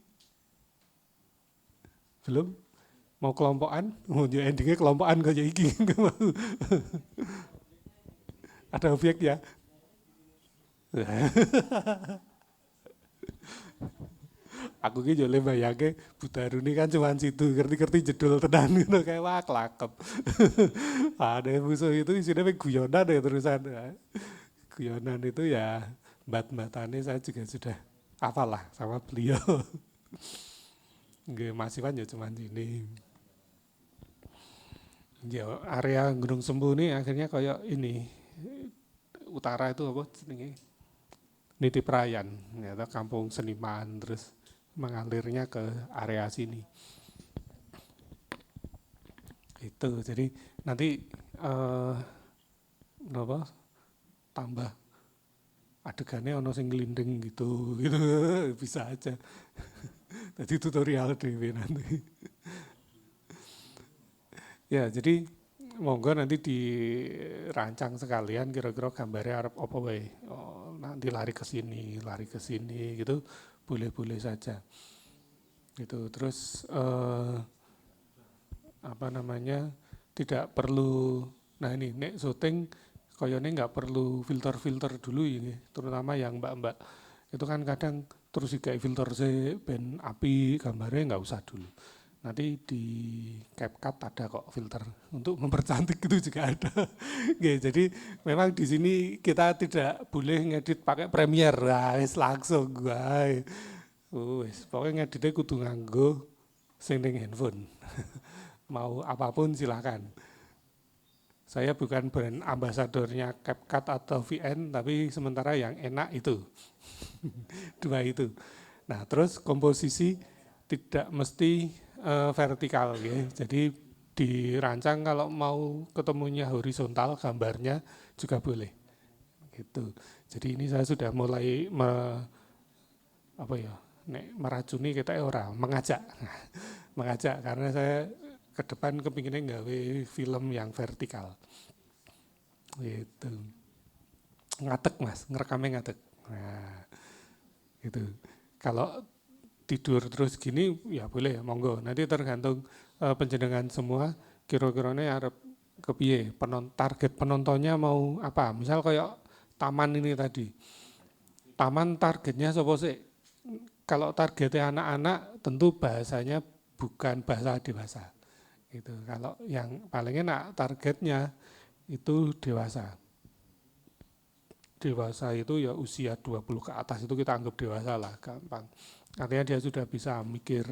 [SPEAKER 2] Belum? Mau kelompokan? Oh, ya endingnya kelompokan kayak iki. Ada objek ya? Aku ki yo le bayangke Budaruni kan cuman situ ngerti-ngerti jedul tenan gitu kayak wah kelakep. Ada musuh itu isinya guyonan ya terusan. Guyonan itu ya bat-batannya saya juga sudah hafal lah sama beliau. Nggih Mas Iwan ya cuman ini. Ya area Gunung Sembu ini akhirnya kayak ini utara itu apa jenenge? Niti Prayan, ya kampung seniman terus mengalirnya ke area sini. Itu jadi nanti apa tambah adegannya ono sing glinding gitu bisa aja. Jadi tutorial dhewe nanti. Ya, jadi monggo nanti dirancang sekalian kira-kira gambarnya arep apa wae. Oh, nanti lari ke sini gitu boleh-boleh saja. Gitu. Terus apa namanya? Tidak perlu nah ini nek syuting koyone nggak perlu filter-filter dulu ini, terutama yang mbak-mbak. Itu kan kadang terus dikai filter ben api gambarnya nggak usah dulu. Nanti di CapCut ada kok filter untuk mempercantik itu juga ada. Oke, jadi memang di sini kita tidak boleh ngedit pakai Premiere, guys langsung guys. Pokoknya ngeditnya kudu nganggo sing ning handphone. Mau apapun silakan. Saya bukan brand ambasadornya CapCut atau VN, tapi sementara yang enak itu. Dua itu. Nah, terus komposisi tidak mesti vertikal ya. Jadi dirancang kalau mau ketemunya horizontal gambarnya juga boleh. Gitu. Jadi ini saya sudah mulai nek meracuni kita ora mengajak. Mengajak karena saya ke depan kepinginnya nggawe film yang vertikal. Gitu. Ngatek Mas, ngerekamnya ngatek. Nah, gitu. Kalau tidur terus gini ya boleh, monggo. Nanti tergantung panjenengan semua kira-kiranya arep kepiye, target penontonnya mau apa. Misal kayak taman ini tadi. Taman targetnya sapa sih? Kalau targetnya anak-anak tentu bahasanya bukan bahasa dewasa. Gitu. Kalau yang paling enak targetnya itu dewasa. Dewasa itu ya usia 20 ke atas itu kita anggap dewasa lah, gampang. Artinya dia sudah bisa mikir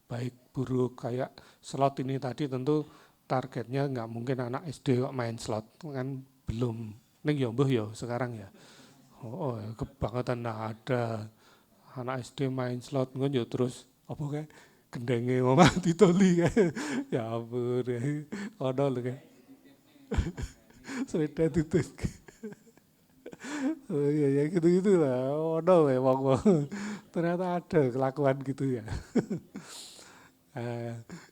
[SPEAKER 2] baik buruk, kayak slot ini tadi tentu targetnya nggak mungkin anak SD kok main slot, kan belum. Ning ya mbuh ya sekarang ya. Oh, kebangetan ada anak SD main slot kan ya terus apa kayak gendenge omah ditoli kayak. Ya ampun. Ono lho kayak. Sepeda tutut. Oh iya ya gitu-gitu lah. Ono memang. Ternyata ada kelakuan gitu ya.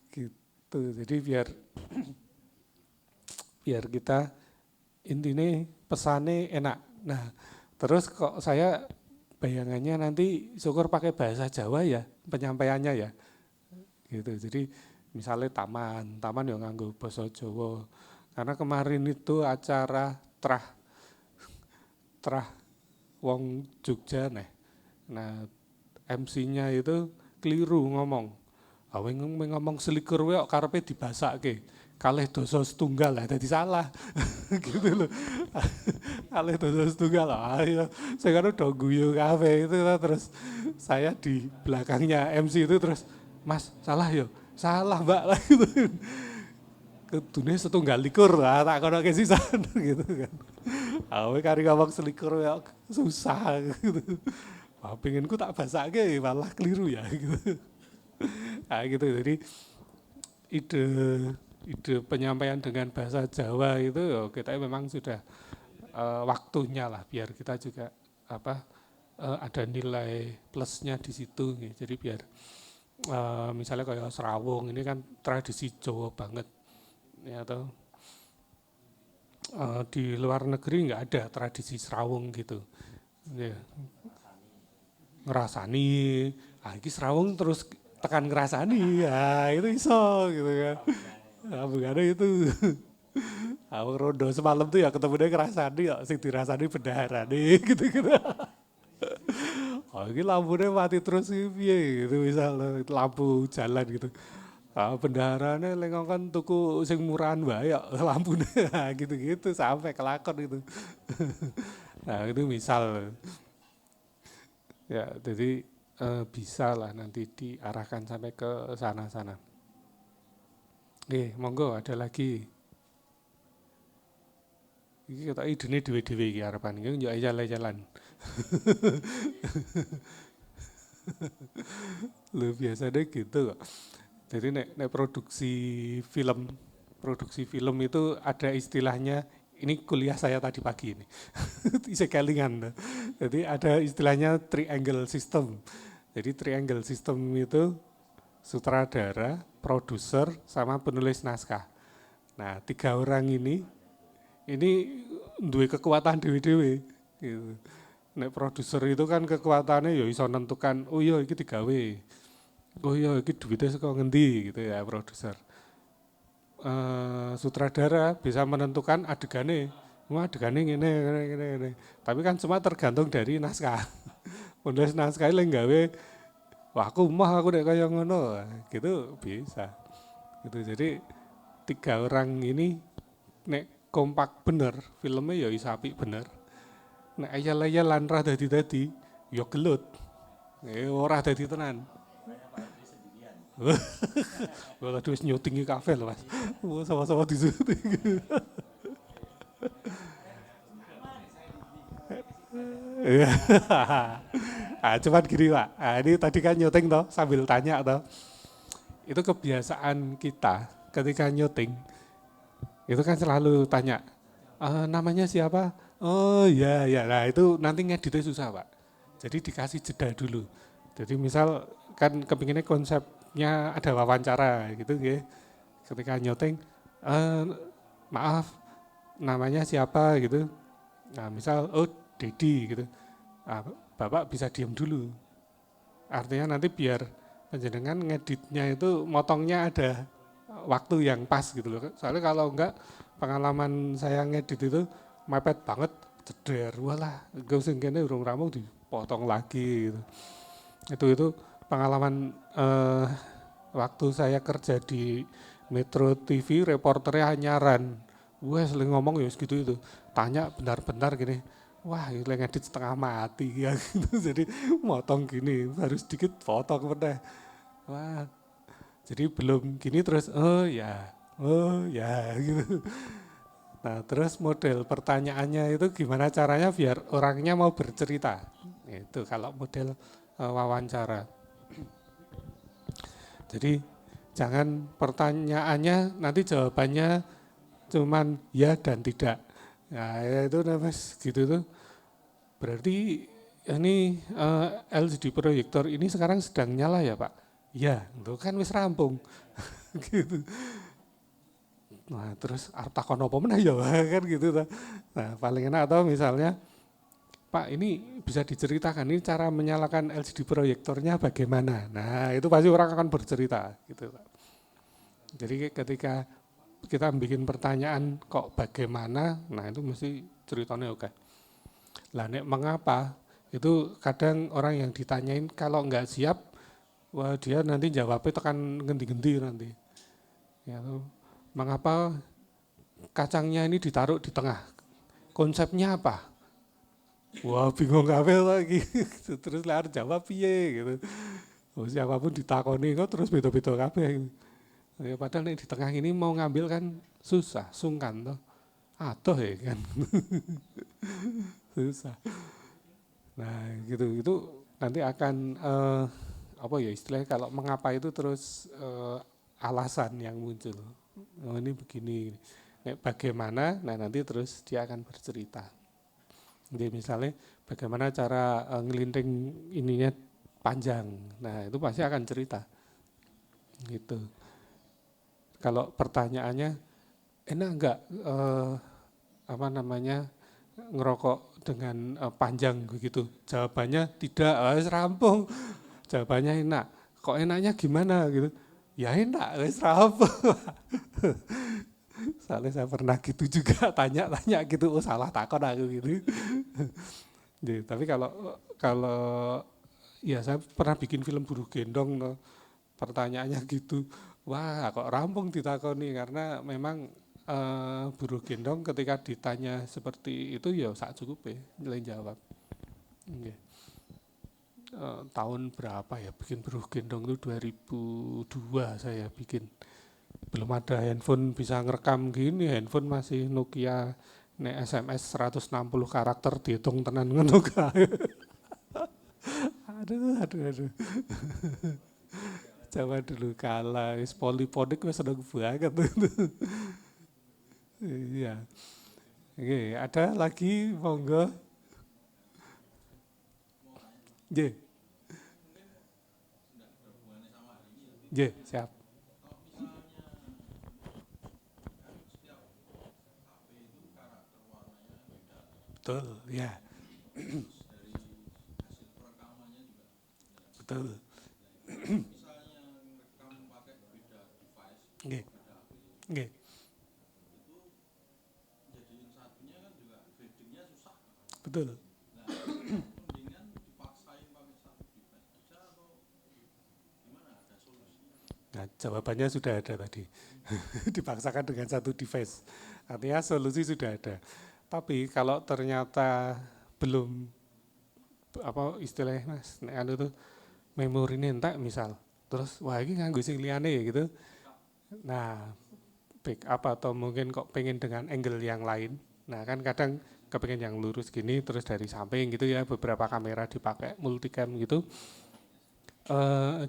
[SPEAKER 2] Gitu. Jadi biar kita intinya pesannya enak. Nah, terus kok saya bayangannya nanti syukur pakai bahasa Jawa ya penyampaiannya ya. Gitu. Jadi misalnya taman yang nganggo basa Jawa. Karena kemarin itu acara trah wong Jogja nih. Nah, MC-nya itu keliru ngomong. Ngomong selikur wae kok karepe dibasake. Kalih dosa setunggal lah, jadi salah. Gitu loh. Kalih dosa setunggal lah. Ayo, saya kan udah guyu kafe itu terus saya di belakangnya MC itu terus, Mas salah yo, salah Mbak lah gitu. Kedune setunggal likur lah, tak kono ke sisan gitu kan. Awe kari ngomong selikur ya susah gitu. Wah, pengenku tak basake malah keliru ya gitu. Nah, gitu. Jadi ide penyampaian dengan bahasa Jawa itu kita memang sudah waktunya lah biar kita juga ada nilai plusnya di situ. Jadi biar misalnya kayak Serawung ini kan tradisi Jawa banget ya atau di luar negeri nggak ada tradisi Serawung gitu. Ya. Ngerasani, ini Serawung terus tekan ngerasani, ya itu iso gitu kan. Bukan itu. Awang rondo semalam tuh ya ketemu dia ngerasani, ya sing dirasani bendahara nih gitu-gitu. Oh ini lampunya mati terus piye gitu misalnya lampu jalan gitu. Bendaharanya lengongkan tuku sing murahan wae ya lampunya gitu-gitu sampai kelakon itu. Nah itu misal. Ya jadi bisa lah nanti diarahkan sampai ke sana-sana. Monggo ada lagi. Iki kata idene dhewe-dhewe iki arepan iki yo jalan-jalan. Lu biasanya gitu kok. Jadi nek produksi film itu ada istilahnya, ini kuliah saya tadi pagi ini. Isi kelingan. Jadi ada istilahnya triangle system. Jadi triangle system itu sutradara, produser, sama penulis naskah. Nah, 3 orang ini duwe kekuatan dewe-dewe gitu. Nek produser itu kan kekuatannya ya iso nentukan, oh iya iki digawe. Oh iya iki duitnya saka ngendi gitu ya produser. Sutradara bisa menentukan adegannya. Wah, adegannya ngene. Tapi kan semua tergantung dari naskah. Penulis naskah yang gawe, wah aku nek kaya ngono, gitu bisa. Gitu. Jadi 3 orang ini nek kompak bener, filmnya ya iso apik bener. Nek ayal-ayalan ra dadi ya gelut. Ora dadi tenan. Wah, terus nyutingi kafe loh Mas. Sama-sama di syuting. Cuman gini Pak, ini tadi kan nyuting toh sambil tanya toh. Itu kebiasaan kita ketika nyuting, itu kan selalu tanya, namanya siapa? Oh iya, nah itu nanti ngeditnya susah Pak. Jadi dikasih jeda dulu. Jadi misal kan kepinginnya konsepnya ada wawancara gitu ya. Ketika nyoteng, maaf namanya siapa gitu. Nah misal, oh Dedi gitu. Nah, Bapak bisa diam dulu. Artinya nanti biar penjenengan ngeditnya itu motongnya ada waktu yang pas gitu loh. Soalnya kalau enggak pengalaman saya ngedit itu mepet banget, ceder, walah, gue sing kene urung rampung dipotong lagi gitu. Itu pengalaman waktu saya kerja di Metro TV, reporternya Anyaran. Wah, sering ngomong ya segitu itu. Tanya bentar-bentar gini, wah ini ngedit setengah mati ya gitu. Jadi motong gini, harus sedikit foto kemudian. Wah, jadi belum gini terus, oh ya gitu. Nah terus model pertanyaannya itu gimana caranya biar orangnya mau bercerita. Itu kalau model wawancara. Jadi jangan pertanyaannya nanti jawabannya cuman ya dan tidak. Nah ya itu mas gitu tuh. Berarti ini LCD proyektor ini sekarang sedang nyala ya Pak? Ya, itu kan wis rampung. Gitu. Nah terus arep takon apa meneh ya kan gitu. Nah paling enak atau misalnya Pak ini bisa diceritakan ini cara menyalakan LCD proyektornya bagaimana. Nah itu pasti orang akan bercerita gitu Pak. Jadi ketika kita bikin pertanyaan kok bagaimana, nah itu mesti ceritanya oke. Lah nek mengapa itu kadang orang yang ditanyain kalau nggak siap, wah dia nanti jawabnya tekan ngendi-ngendi nanti. Ya, mengapa kacangnya ini ditaruh di tengah? Konsepnya apa? Wah bingung kabeh lagi. Terus lah jawab piye gitu. Oh, siapapun ditakoni kok terus beda-beda kabeh. Ya, padahal nih di tengah ini mau ngambil kan susah, sungkan toh. Aduh ya kan. Susah. Nah gitu itu nanti akan apa ya istilahnya kalau mengapa itu terus alasan yang muncul. Oh ini begini. Bagaimana? Nah nanti terus dia akan bercerita. Jadi misalnya bagaimana cara ngelinting ininya panjang. Nah itu pasti akan cerita. Gitu. Kalau pertanyaannya enak enggak apa namanya ngerokok dengan panjang begitu? Jawabannya tidak, wis rampung. Jawabannya enak. Kok enaknya gimana gitu? Ya enak, wis rampung. Soalnya saya pernah gitu juga tanya-tanya gitu, oh salah takon aku gitu. Jadi, tapi kalau ya saya pernah bikin film Buruh Gendong, no. Pertanyaannya gitu, wah kok rampung ditakoni karena memang Buruh Gendong ketika ditanya seperti itu ya sak cukup ya nilai jawab. Okay. Tahun berapa ya bikin Buruh Gendong itu 2002 saya bikin. Belum ada handphone bisa ngerekam gini, handphone masih Nokia nek SMS 160 karakter dihitung tenan ngono kae. Aduh. Zaman dulu kalah, wis poliponik wis seneng banget. Iya. Oke, ada lagi monggo. J. J, siap. Betul, ya. Betul. Nggih. Nggih. Betul. Nah, jawabannya sudah ada tadi. Dipaksakan dengan satu device. Artinya solusi sudah ada. Tapi kalau ternyata belum apa istilahnya Mas, nek anu tuh memori entek misal. Terus wah ini nganggo sing liyane gitu. Nah, backup atau mungkin kok pengen dengan angle yang lain. Nah, kan kadang kepengen yang lurus gini terus dari samping gitu ya, beberapa kamera dipakai multicam gitu.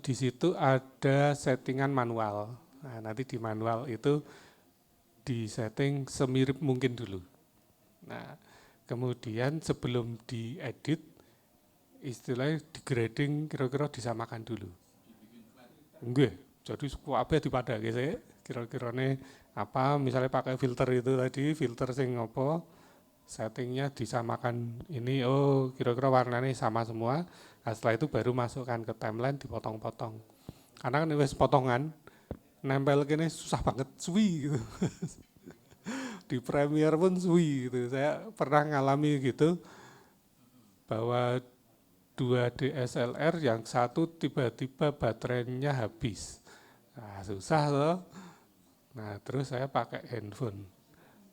[SPEAKER 2] Di situ ada settingan manual. Nah, nanti di manual itu di setting semirip mungkin dulu. Nah, kemudian sebelum diedit istilahnya degrading kira-kira disamakan dulu. Nggih, jadi kabeh dipadake sik, kira-kirane apa misalnya pakai filter itu tadi, filter sing apa, settingnya disamakan ini, oh kira-kira warnanya sama semua. Nah, setelah itu baru masukkan ke timeline dipotong-potong. Karena kan wis potongan, nempel kene susah banget, suwi gitu. Di Premiere pun suwi gitu. Saya pernah ngalami gitu bahwa 2 DSLR yang satu tiba-tiba baterainya habis. Nah, susah loh. Nah, terus saya pakai handphone.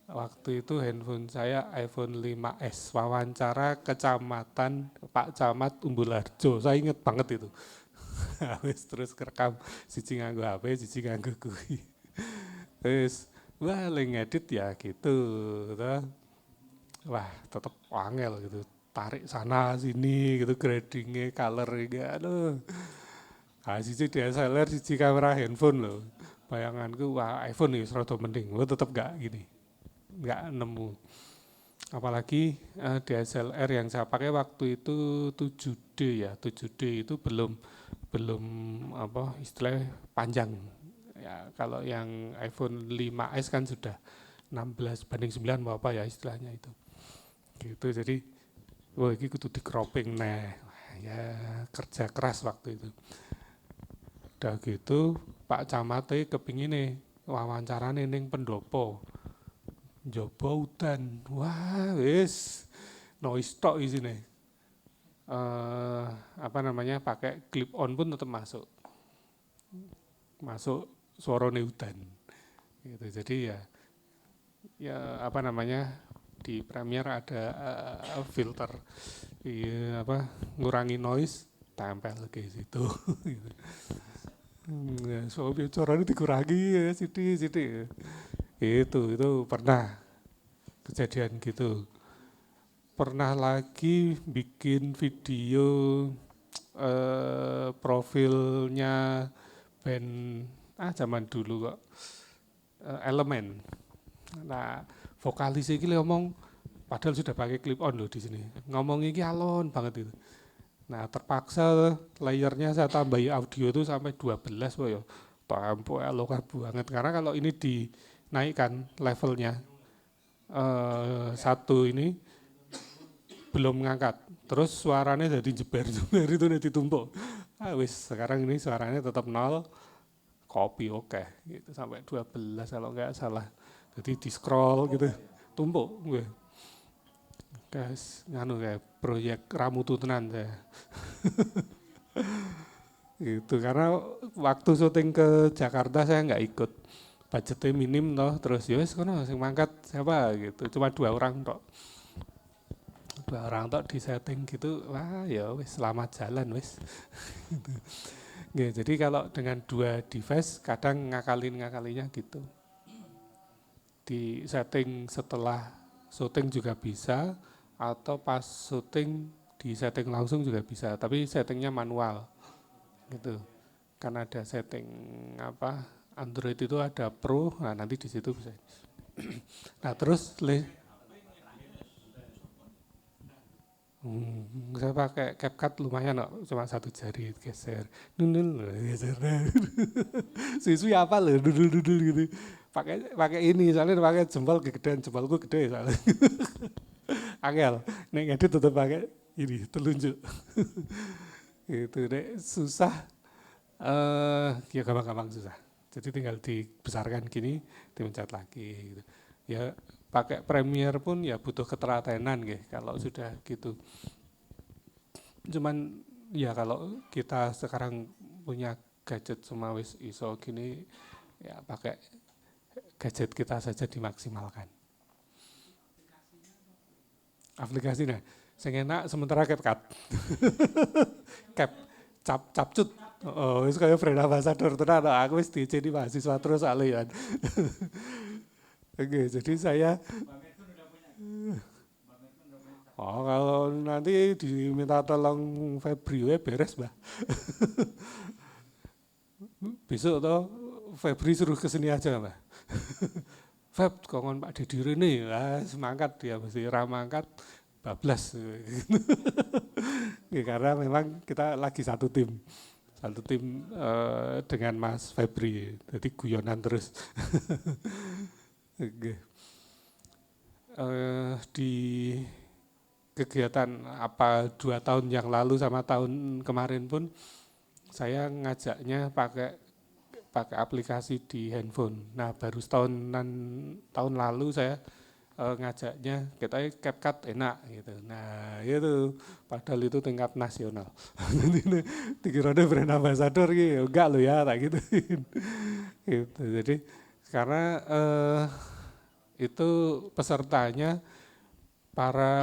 [SPEAKER 2] Waktu itu handphone saya iPhone 5S, wawancara kecamatan Pak Camat Umbulharjo. Saya inget banget itu. Habis terus kerekam siji nganggo HP, siji nganggo kuwi. Terus wah ngedit ya gitu. Wah, tetep angel gitu. Tarik sana sini gitu, gradingnya, colornya, aduh. Nah, siji DSLR, siji kamera handphone loh. Bayanganku, wah iPhone nih serata mending, lo tetap gak gini, gak nemu. Apalagi DSLR yang saya pakai waktu itu 7D ya, 7D itu belum apa istilahnya panjang. Ya kalau yang iPhone 5S kan sudah 16:9 apa ya istilahnya itu. Gitu jadi wah ini kudu di cropping nah ya kerja keras waktu itu. Udah gitu Pak Camate kepingin nih wawancarane ning pendopo njaba udan wah wis noise tok isine apa namanya pakai clip on pun tetap masuk suarane udan gitu. Jadi ya apa namanya di Premiere ada filter apa ngurangi noise tempel ke situ gitu. Soalnya caranya dikurangi ya sithik itu pernah kejadian gitu. Pernah lagi bikin video profilnya band zaman dulu kok Elemen. Nah vokalis iki ngomong padahal sudah pakai clip on loh di sini. Ngomong iki alon banget itu. Nah, terpaksa layernya saya tambahi audio itu sampai 12 kok ya. Tampo alokar banget karena kalau ini dinaikkan levelnya satu ini belum ngangkat. Terus suaranya jadi jeber-jeber itu ditumpuk. Ah wis sekarang ini suaranya tetap 0 copy oke gitu sampai 12 kalau enggak salah. Jadi di scroll gitu, tumpuk gue. Guys, nganu kayak proyek Ramutu tenan saya. Gitu karena waktu syuting ke Jakarta saya nggak ikut. Budgetnya minim toh, terus ya wis kono sing mangkat siapa gitu. Cuma 2 orang tok. 2 orang tok di setting gitu. Wah, ya wis selamat jalan wis. Gitu. Ya, jadi kalau dengan 2 device kadang ngakalinya gitu. Di setting setelah syuting juga bisa atau pas syuting di setting langsung juga bisa, tapi settingnya manual gitu. Kan ada setting apa Android itu ada Pro, nah nanti di situ bisa. Nah terus saya pakai CapCut lumayan kok, cuma 1 jari geser, geser. Siswi apa loh, dudul gitu. Pakai ini, soalnya pakai jempol kegedean, jempolku gede soalnya. Angel, nek ngedit tetap pakai ini telunjuk. Gitu deh, susah. Ya gampang-gampang susah. Jadi tinggal dibesarkan gini, dipencet lagi. Gitu. Ya pakai Premiere pun ya butuh ketelatenan gitu kalau sudah gitu. Cuman ya kalau kita sekarang punya gadget semua wis iso gini ya pakai gadget kita saja dimaksimalkan. Aplikasinya sing enak sementara CapCut. Capcut. Oh, wis kaya brand ambassador tenan aku wis dijeni mahasiswa terus alian. Oke, jadi saya kalau nanti diminta tolong Febri beres, Mbah. Besok toh Febri suruh kesini aja, Mbah. Feb, kongon Pak Dedi Rene, semangat dia mesti ramangkat bablas. Ya, karena memang kita lagi satu tim dengan Mas Febri, jadi guyonan terus. Oke. Di kegiatan apa 2 tahun yang lalu sama tahun kemarin pun saya ngajaknya pakai aplikasi di handphone. Nah baru tahun lalu saya ngajaknya kita CapCut enak gitu. Nah itu padahal itu tingkat nasional. Dikiranya brand ambassador gitu, enggak lo ya tak gitu. Gitu. Jadi karena itu pesertanya para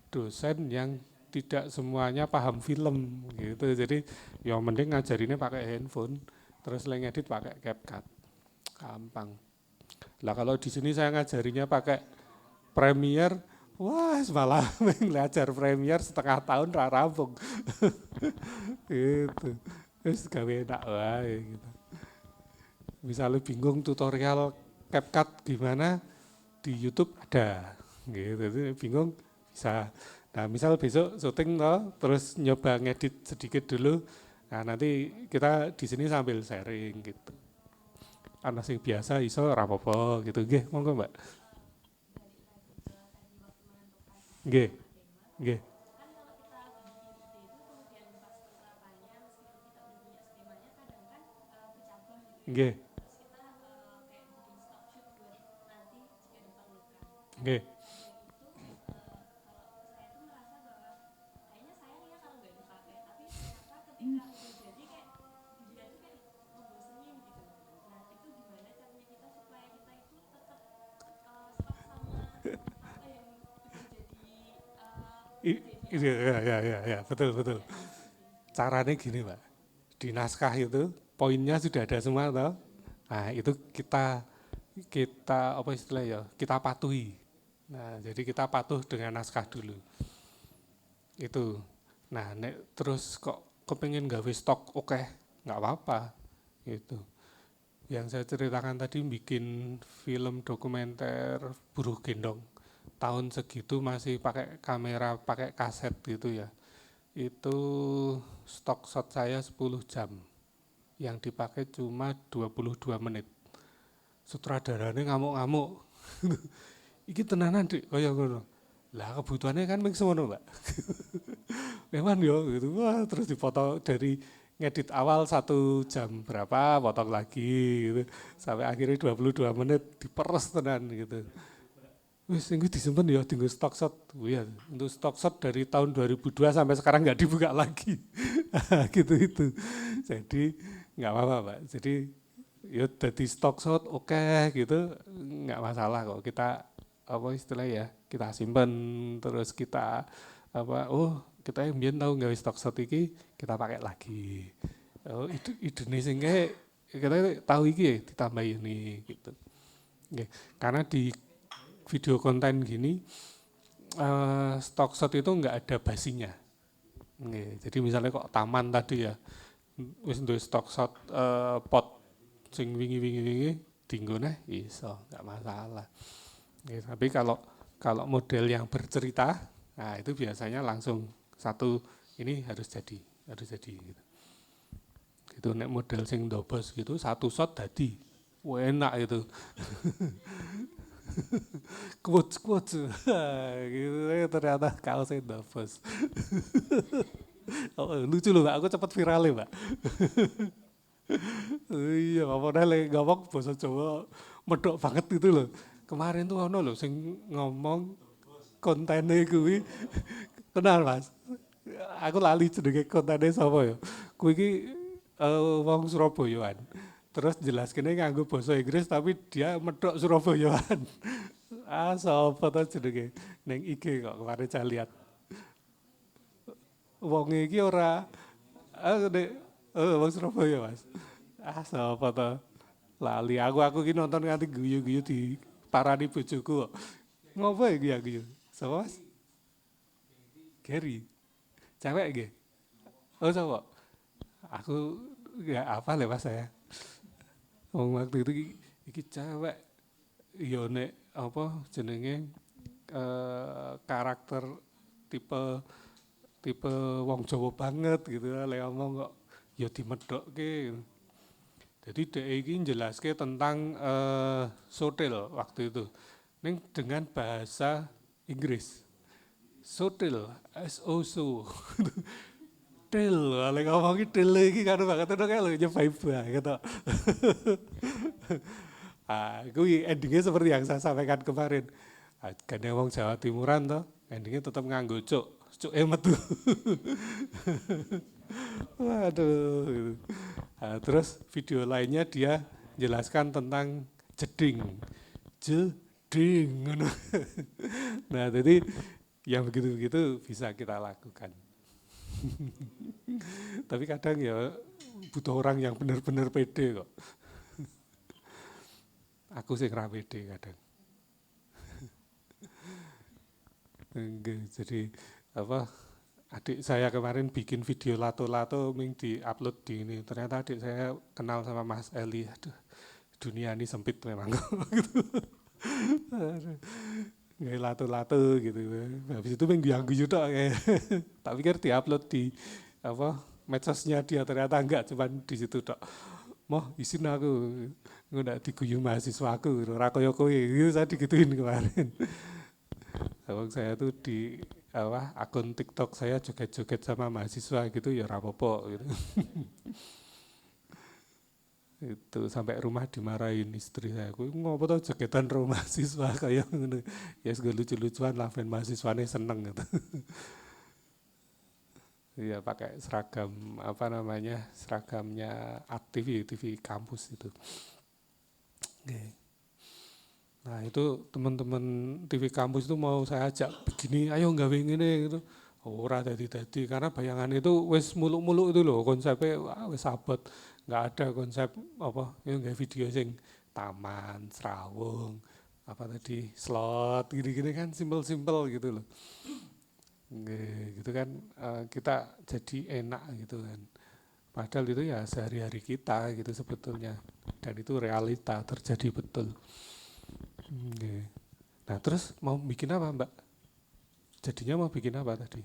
[SPEAKER 2] dosen yang tidak semuanya paham film gitu. Jadi yang mending ngajarinnya pakai handphone, terus ngedit pakai CapCut. Gampang. Lah kalau di sini saya ngajarinya pakai Premiere, wah malah belajar Premiere setengah tahun rampung. Gitu. Terus gawe enak wae gitu. Misalnya bingung tutorial CapCut gimana di YouTube ada. Gitu. Jadi bingung bisa. Nah, misal besok syuting toh, terus nyoba ngedit sedikit dulu. Nah, nanti kita di sini sambil sharing gitu. Anak sing biasa iso rapopo gitu. Nggih, monggo Mbak. Nggih. Nggih. Nggih. Nggih. Ya, betul, betul. Caranya gini, Pak. Di naskah itu poinnya sudah ada semua toh. Nah, itu kita apa istilahnya ya? Kita patuhi. Nah, jadi kita patuh dengan naskah dulu. Itu. Nah, terus kok kepengen gawe stok, oke, nggak apa-apa. Gitu. Yang saya ceritakan tadi bikin film dokumenter Buruh Gendong. Tahun segitu masih pakai kamera, pakai kaset gitu ya. Itu stok shot saya 10 jam. Yang dipakai cuma 22 menit. Sutradaranya ngamuk-ngamuk. Iki tenanan Dik, kaya ngono. Lah kebutuhannya kan mung semono, Mbak. Memang yo gitu. Wah, terus dipoto dari ngedit awal 1 jam berapa, potong lagi gitu. Sampai akhirnya 22 menit diperes tenan gitu. Wis ini disimpan ya tinggal stok shot. Ya, untuk stok shot dari tahun 2002 sampai sekarang nggak dibuka lagi. Gitu itu. Jadi nggak apa-apa, Pak. Jadi ya dari stok shot oke gitu, nggak masalah kok. Kita apa istilah ya, kita simpan terus kita apa kita yang biar tahu nggak stok shot iki kita pakai lagi. Oh itu ide sing kita tahu iki ya ditambah ini gitu. Oke. Karena di video konten gini stok shot itu nggak ada basinya. Oke. Jadi misalnya kok taman tadi ya wis duwe stok shot pot sing wingi dinggone iso nggak masalah. Oke, tapi kalau model yang bercerita, nah itu biasanya langsung satu ini harus jadi gitu. Itu nek model sing dobos gitu satu shot dadi. Wah, enak itu. Quotes gitu ternyata kaosnya dobos. Oh, lucu loh Mbak, aku cepet viral ya Mbak. Iya, apa nih ngomong bahasa Jawa medok banget itu loh. Kemarin tuh ono loh sing ngomong kontennya kuwi kenal Mas. Aku lali jenenge kontennya sapa ya. Kuwi iki wong Surabayaan. Terus jelaskeune nganggo bahasa Inggris tapi dia medok Surabayaan. Sapa to jenenge ning IG kok kemarin saya lihat. Wong iki ora wong Surabaya Mas. Sapa to? Lali aku ki nonton nganti guyu-guyu di parani bojoku kok. Ngopo iki ya guyu? Sapa Mas? Gary. Cewek nggih. Oh sapa? Aku enggak apa le Mas saya. Waktu itu iki cewek ya nek apa jenenge karakter tipe tipe wong Jawa banget gitu, lek ngomong kok ya dimedhokke. Jadi DE iki njelaske tentang sotil waktu itu. Ning dengan bahasa Inggris. Sotil, SO. Til, lek ngomong iki til iki kan banget itu kayak lho vibe gitu. Kuwi endingnya seperti yang saya sampaikan kemarin. Gane wong Jawa Timuran toh, endingnya tetap nganggo cuk metu. Waduh. Gitu. Terus video lainnya dia jelaskan tentang jeding. Jeding. Nah, jadi yang begitu-begitu bisa kita lakukan. Tapi kadang ya butuh orang yang benar-benar pede kok. Aku sih ra pede kadang. Jadi apa? Adik saya kemarin bikin video lato-lato ming di-upload di ini. Ternyata adik saya kenal sama Mas Eli. Aduh, dunia ini sempit memang. Gitu. Nggak lato-lato gitu. Habis itu ming guyu tok kayak. Tapi kan di-upload di apa medsosnya dia, ternyata enggak, cuman di situ tok. Moh isin aku nggak diguyu mahasiswa aku, ora kaya kowe. Gitu saya digituin kemarin. Saya tuh di akun TikTok saya joget-joget sama mahasiswa gitu ya rapopo gitu. Itu sampai rumah dimarahin istri saya. Aku ngopo tau jogetan ro mahasiswa kayak ngono. Ya yes, lucu-lucuan lah ben mahasiswane seneng gitu. Iya pakai seragam seragamnya TV kampus itu. Okay. Nah itu teman-teman TV kampus itu mau saya ajak begini, ayo nggawe ngene gitu. Ora dadi karena bayangan itu wis muluk-muluk itu loh konsepnya, wis abot. Nggak ada konsep apa, ya nggawe video sing taman, serawung, slot gini-gini kan simpel-simpel gitu loh. Gitu kan kita jadi enak gitu kan. Padahal itu ya sehari-hari kita gitu sebetulnya. Dan itu realita terjadi betul. Nah terus mau bikin apa Mbak? Jadinya mau bikin apa tadi?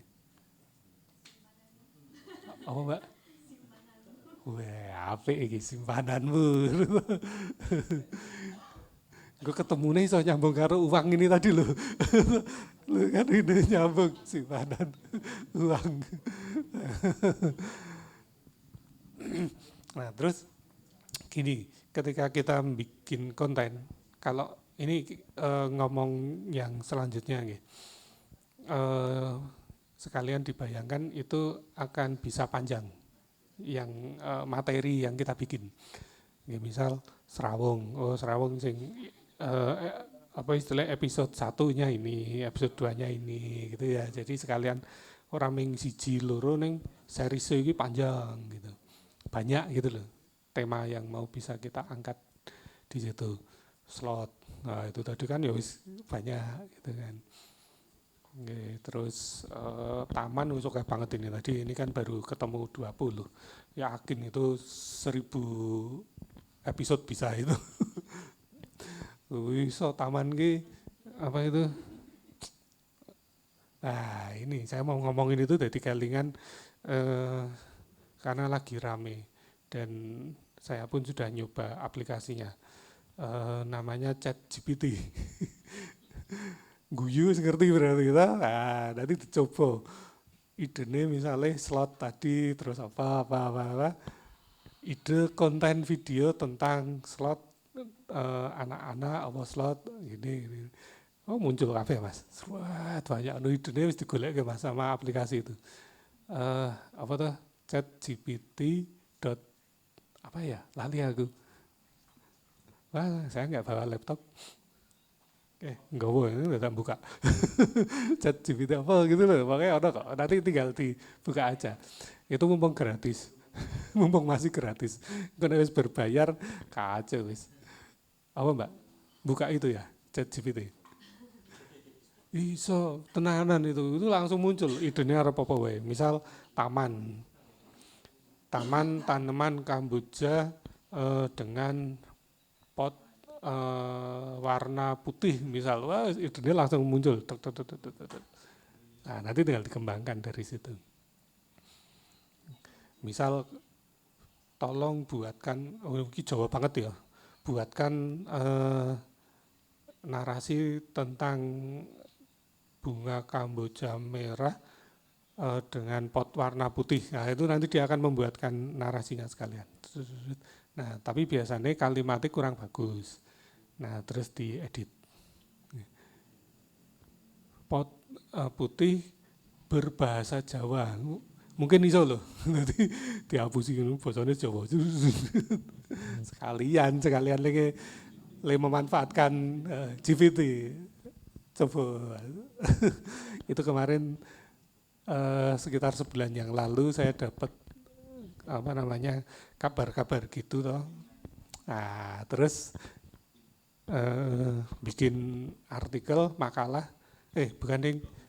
[SPEAKER 2] Apa Mbak? Wah, apik iki simpananmu. Gue ketemu nih so nyambung karo uang ini tadi loh. Lu kan ini nyambung simpanan uang. Nah terus gini, ketika kita bikin konten, kalau ini ngomong yang selanjutnya gitu. Sekalian dibayangkan itu akan bisa panjang yang materi yang kita bikin. Ya, misal serawung sing apa istilah episode 1-nya ini, episode 2-nya ini gitu ya. Jadi sekalian orang ming siji loro ning series iki panjang gitu. Banyak gitu loh tema yang mau bisa kita angkat di situ. Slot. Nah, itu tadi kan ya wis banyak gitu kan. Oke, terus taman wis oke banget ini tadi, ini kan baru ketemu 20. Yakin itu 1000 episode bisa itu. So taman ki apa itu? Nah, ini saya mau ngomongin itu dari kelingan karena lagi rame dan saya pun sudah nyoba aplikasinya. Namanya ChatGPT. Guyu ngerti berarti kita. Nah, nanti dicoba. Idenya misalnya slot tadi terus apa. Ide konten video tentang slot anak-anak apa slot gini. Oh muncul kafe Mas. Wah, banyak idenya wis digolek Mas sama aplikasi itu. Apa tuh? ChatGPT. Apa ya? Lali aku. Wah, saya nggak bawa laptop. Enggak boleh, ini udah buka. ChatGPT apa gitu loh, makanya ada kok. Nanti tinggal dibuka aja. Itu mumpung gratis, mumpung masih gratis. Kalau harus berbayar, kacau wis. Apa Mbak? Buka itu ya, ChatGPT. Iso tenanan itu langsung muncul. Idenya apa wae. Misal taman tanaman kamboja dengan pot warna putih misal, wah idenya langsung muncul. Nah nanti tinggal dikembangkan dari situ. Misal tolong buatkan, oh ini Jawa banget ya, buatkan narasi tentang bunga kamboja merah dengan pot warna putih. Nah itu nanti dia akan membuatkan narasinya sekalian. Nah tapi biasanya kalimatnya kurang bagus. Nah terus diedit. Pot putih berbahasa Jawa. Mungkin iso loh. Nanti dihapusi bahasanya Jawa. sekalian lagi memanfaatkan GPT. Coba. Itu kemarin sekitar sebulan yang lalu saya dapat kabar-kabar gitu toh. Nah, terus bikin artikel, makalah,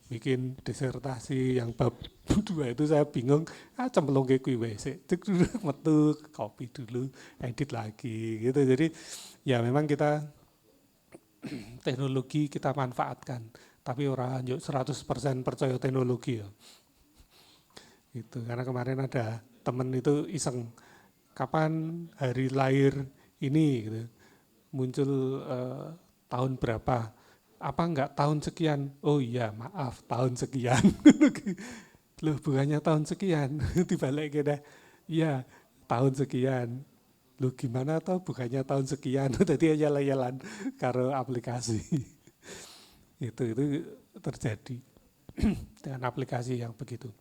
[SPEAKER 2] bikin disertasi yang bab 2 itu saya bingung, cemplung ke kuwi sik, metu copy dulu, edit lagi gitu. Jadi ya memang kita teknologi kita manfaatkan, tapi orang 100% percaya teknologi ya. Gitu, karena kemarin ada temen itu iseng, kapan hari lahir ini gitu. Muncul tahun berapa, apa enggak tahun sekian, oh iya maaf tahun sekian. Loh bukannya tahun sekian, dibalik kita, iya tahun sekian. Loh gimana toh bukannya tahun sekian, jadi jalan-jalan karo aplikasi. itu terjadi dengan aplikasi yang begitu.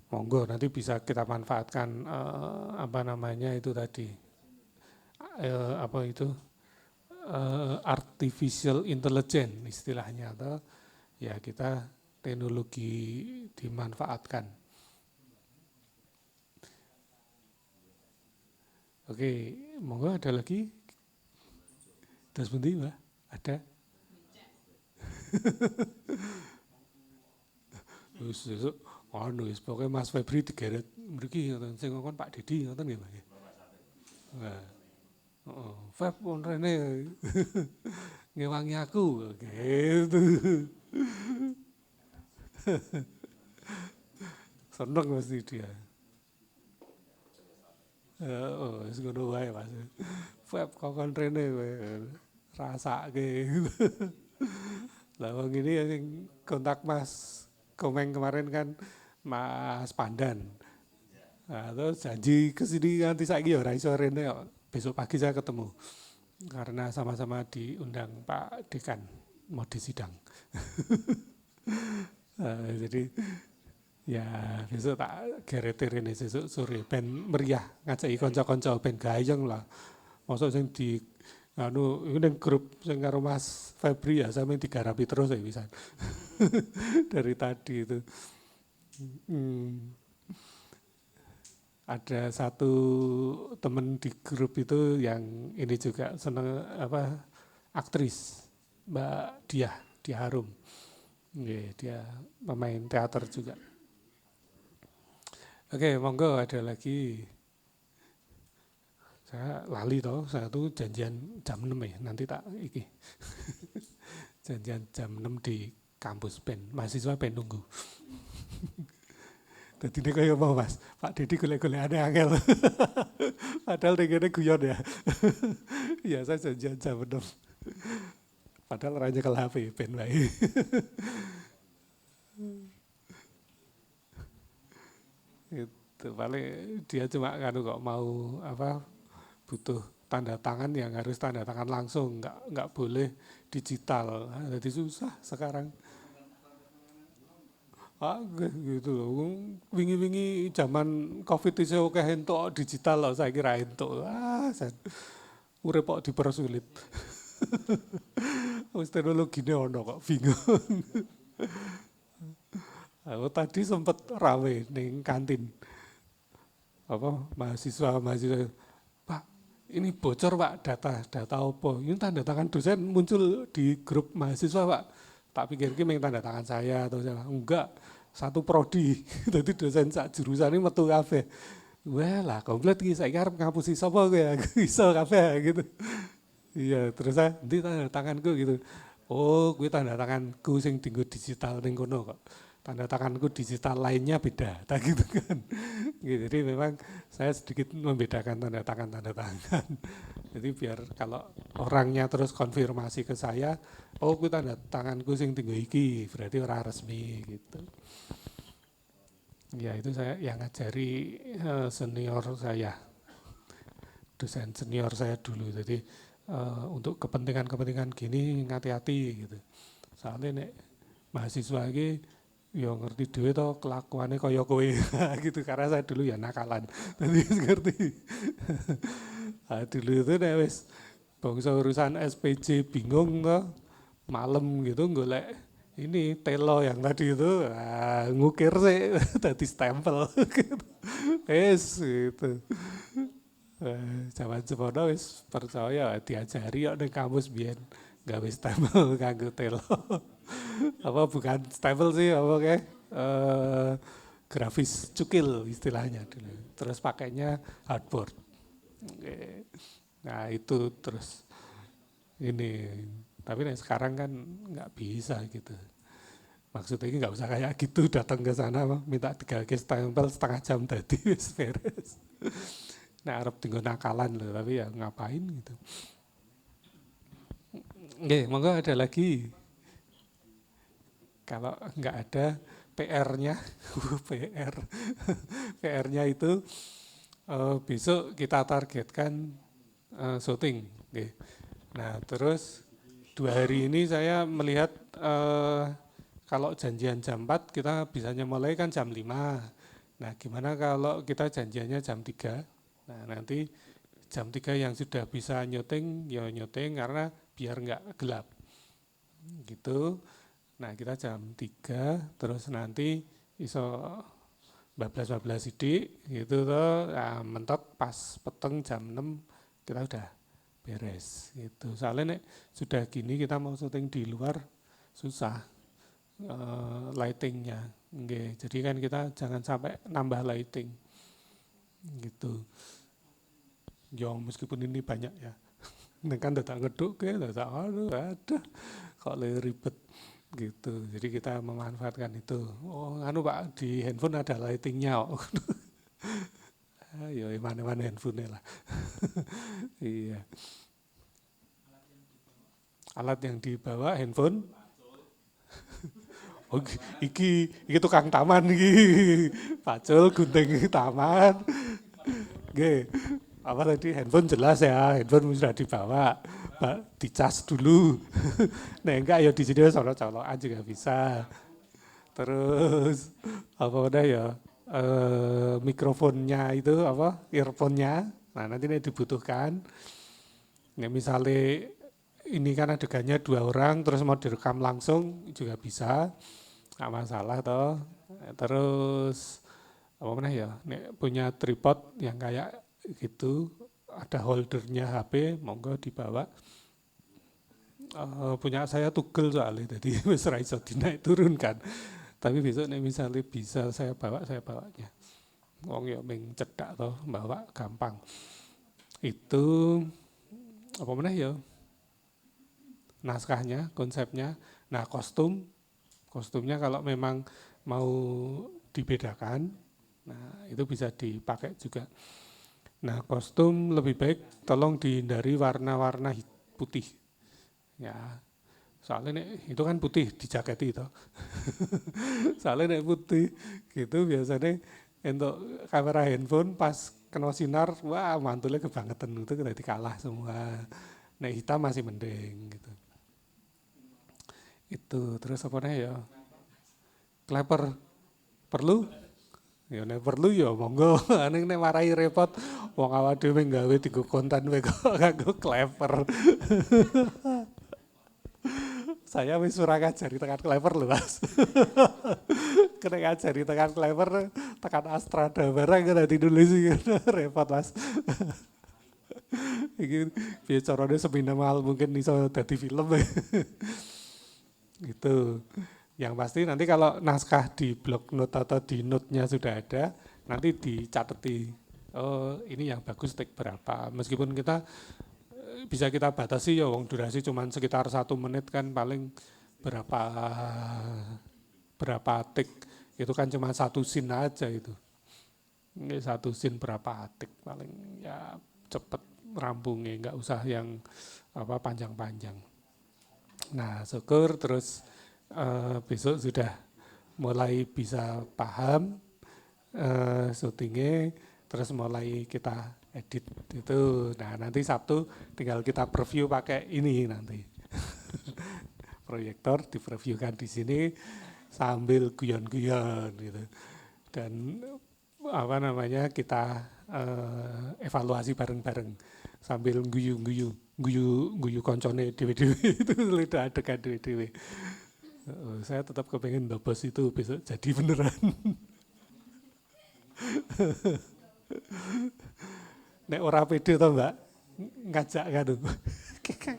[SPEAKER 2] Monggo nanti bisa kita manfaatkan itu tadi artificial intelligence istilahnya, atau ya kita teknologi dimanfaatkan. Oke, monggo ada lagi? Terus bunyi Mbak? Ada? Besok pokoknya Mas Febri digeret mriki ngoten, sing ngomong Pak Didi ngoten nggih Pak. Nah. Feb rene ngewangi aku gitu. Seneng mesti dia. Wis ngono wae Mas. Feb kokon rene rasake. Lah wong ini yang kontak Mas Komeng kemarin kan Mas Pandan. Nah, terus janji kesini nanti saiki ya ora iso rene kok. Besok pagi saya ketemu karena sama-sama diundang Pak Dekan mau disidang. Jadi ya besok tak gerete rene sesuk sore ben meriah ngajaki kanca-kanca ben gayeng lah. Mosok sing di ini grup sing karo Mas Febri ya sampe digarapi terus ya bisa. Dari tadi itu. Ada satu teman di grup itu yang ini juga seneng aktris, Mbak Diah Harum. Dia pemain teater juga. Oke, monggo ada lagi. Saya lali toh, saya tuh janjian jam 6 ya, nanti tak iki. Janjian jam 6 di kampus pen, mahasiswa pen nunggu. Jadi ini kayak mau Mas, Pak Didi golek-golek aneh angel. Padahal ini guyon ya. Ya saya janjian jam 6. Padahal raja ke HP, ben wae. Itu paling dia cuma kok mau butuh tanda tangan yang harus tanda tangan langsung, nggak boleh digital. Jadi susah sekarang. Gitu loh, wingi-wingi zaman Covid itu oke entuk digital loh, saya kira entuk. Urip kok dipersulit. Wis teknologine ono kok bingung. Aku tadi sempat rawe ning kantin. Mahasiswa, Pak, ini bocor Pak data apa? Ini tanda tangan dosen muncul di grup mahasiswa Pak. Tak pikir ini tanda tangan saya atau siapa. Enggak, satu prodi. Jadi dosen sak jurusan ini metu kabeh. Wah lah komplit iki saiki arep ngapusi sapa kowe ya. Iso kabeh gitu. Iya, terus saya nanti tanda tanganku gitu. Oh, kuwi tanda tanganku sing dienggo digital ning kono kok. tanda tanganku digital lainnya beda, tak gitu kan. Gitu, jadi memang saya sedikit membedakan tanda tangan. Jadi biar kalau orangnya terus konfirmasi ke saya, oh ku tanda tanganku sing tinggal iki, berarti orang resmi gitu. Ya itu saya yang ngajari senior saya, dosen senior saya dulu. Jadi untuk kepentingan gini hati-hati gitu. Soalnya nek mahasiswa ini ya ngerti dhewe to kelakuannya kaya kowe gitu, karena saya dulu ya nakalan. Jadi ngerti. Dulu itu nek wis bangsa urusan SPJ bingung to, malam gitu golek ini telo yang tadi itu ngukir sih tadi stempel gitu. Gitu. Zaman semono wis percaya diajari kok ning kampus biyen gawe stempel kanggo telo. Apa bukan stempel sih apa kayak grafis cukil istilahnya dulu. Terus pakainya hardboard. Nah itu terus ini, tapi sekarang kan nggak bisa gitu. Maksudnya ini nggak usah kayak gitu datang ke sana minta 3 stempel setengah jam tadi wis beres. Nah arep tinggal nakalan loh, tapi ya ngapain gitu. Oke, monggo ada lagi. Kalau nggak ada PR-nya, PR-nya itu besok kita targetkan syuting. Okay. Nah terus 2 hari ini saya melihat kalau janjian jam 4 kita bisanya mulai kan jam 5. Nah gimana kalau kita janjiannya jam 3? Nah nanti jam 3 yang sudah bisa nyuting, ya nyuting karena biar nggak gelap. Gitu. Nah kita jam 3 terus nanti iso bablas sidik gitu toh, mentok pas peteng jam 6 kita udah beres gitu. Soalnya nek sudah gini kita mau syuting di luar susah lightingnya. Nggih, jadi kan kita jangan sampai nambah lighting gitu. Ya meskipun ini banyak ya. Ini kan dadak ngeduk ya, dadak aduh ada kok ribet gitu. Jadi kita memanfaatkan itu. Oh, anu Pak, di handphone ada lightingnya kok. Ya mana-mana handphone lah. Iya. Alat yang dibawa handphone. Oh, iki tukang taman iki. Pacul gunting taman. Oke. Apa tadi handphone jelas ya, handphone sudah dibawa, dicas dulu. Nah enggak ya di sini colok-colokan juga bisa. Terus apa udah ya mikrofonnya itu apa earphone-nya. Nah nanti ini dibutuhkan. Nah misalnya ini kan adegannya 2 orang terus mau direkam langsung juga bisa, nggak masalah toh. Terus apa mana ya, nek punya tripod yang kayak gitu, ada holdernya HP, monggo dibawa. Punya saya tugel soalnya, jadi wis ra iso dinaik turun kan. Tapi besok nek misalnya bisa saya bawanya. Wong ya ming cedak toh, bawa gampang. Itu apa mana ya? Naskahnya, konsepnya. Nah, kostumnya kalau memang mau dibedakan, nah itu bisa dipakai juga. Nah kostum lebih baik tolong dihindari warna-warna putih. Ya, soalnya itu kan putih dijaketi itu. Soalnya putih gitu biasanya untuk kamera handphone pas kena sinar, wah mantulnya kebangetan itu kita kalah semua. Nah hitam masih mending gitu. Itu terus apa nih ya? Kleper perlu? Ya nek perlu ya monggo, ning nek marai repot wong awak dhewe gawe digo konten wae kok kanggo kleper. Saya wis ora ngajari tekan kleper lho, Mas. Kena ngajari tekan kleper, tekan Astrada barang kena ditulis repot, Mas. Iki piye carane seminimal mungkin iso dadi film. Gitu. Yang pasti nanti kalau naskah di blog note atau di note-nya sudah ada, nanti dicateti, oh ini yang bagus take berapa. Meskipun kita bisa kita batasi ya, wong durasi cuma sekitar 1 menit kan paling berapa berapa take, itu kan cuma satu scene aja itu. Ini satu scene berapa take paling ya cepet rampungnya, nggak usah yang panjang-panjang. Nah syukur terus besok sudah mulai bisa paham syutingnya, terus mulai kita edit itu. Nah nanti Sabtu tinggal kita preview pakai ini nanti. Proyektor dipreviewkan di sini sambil guyon-guyon gitu. Dan kita evaluasi bareng-bareng sambil guyu koncone dewe-dewe itu lidah adegan dewe-dewe. Saya tetap kepengen The Boss itu besok jadi beneran. Nek ora pede to Mbak, ngajak kan.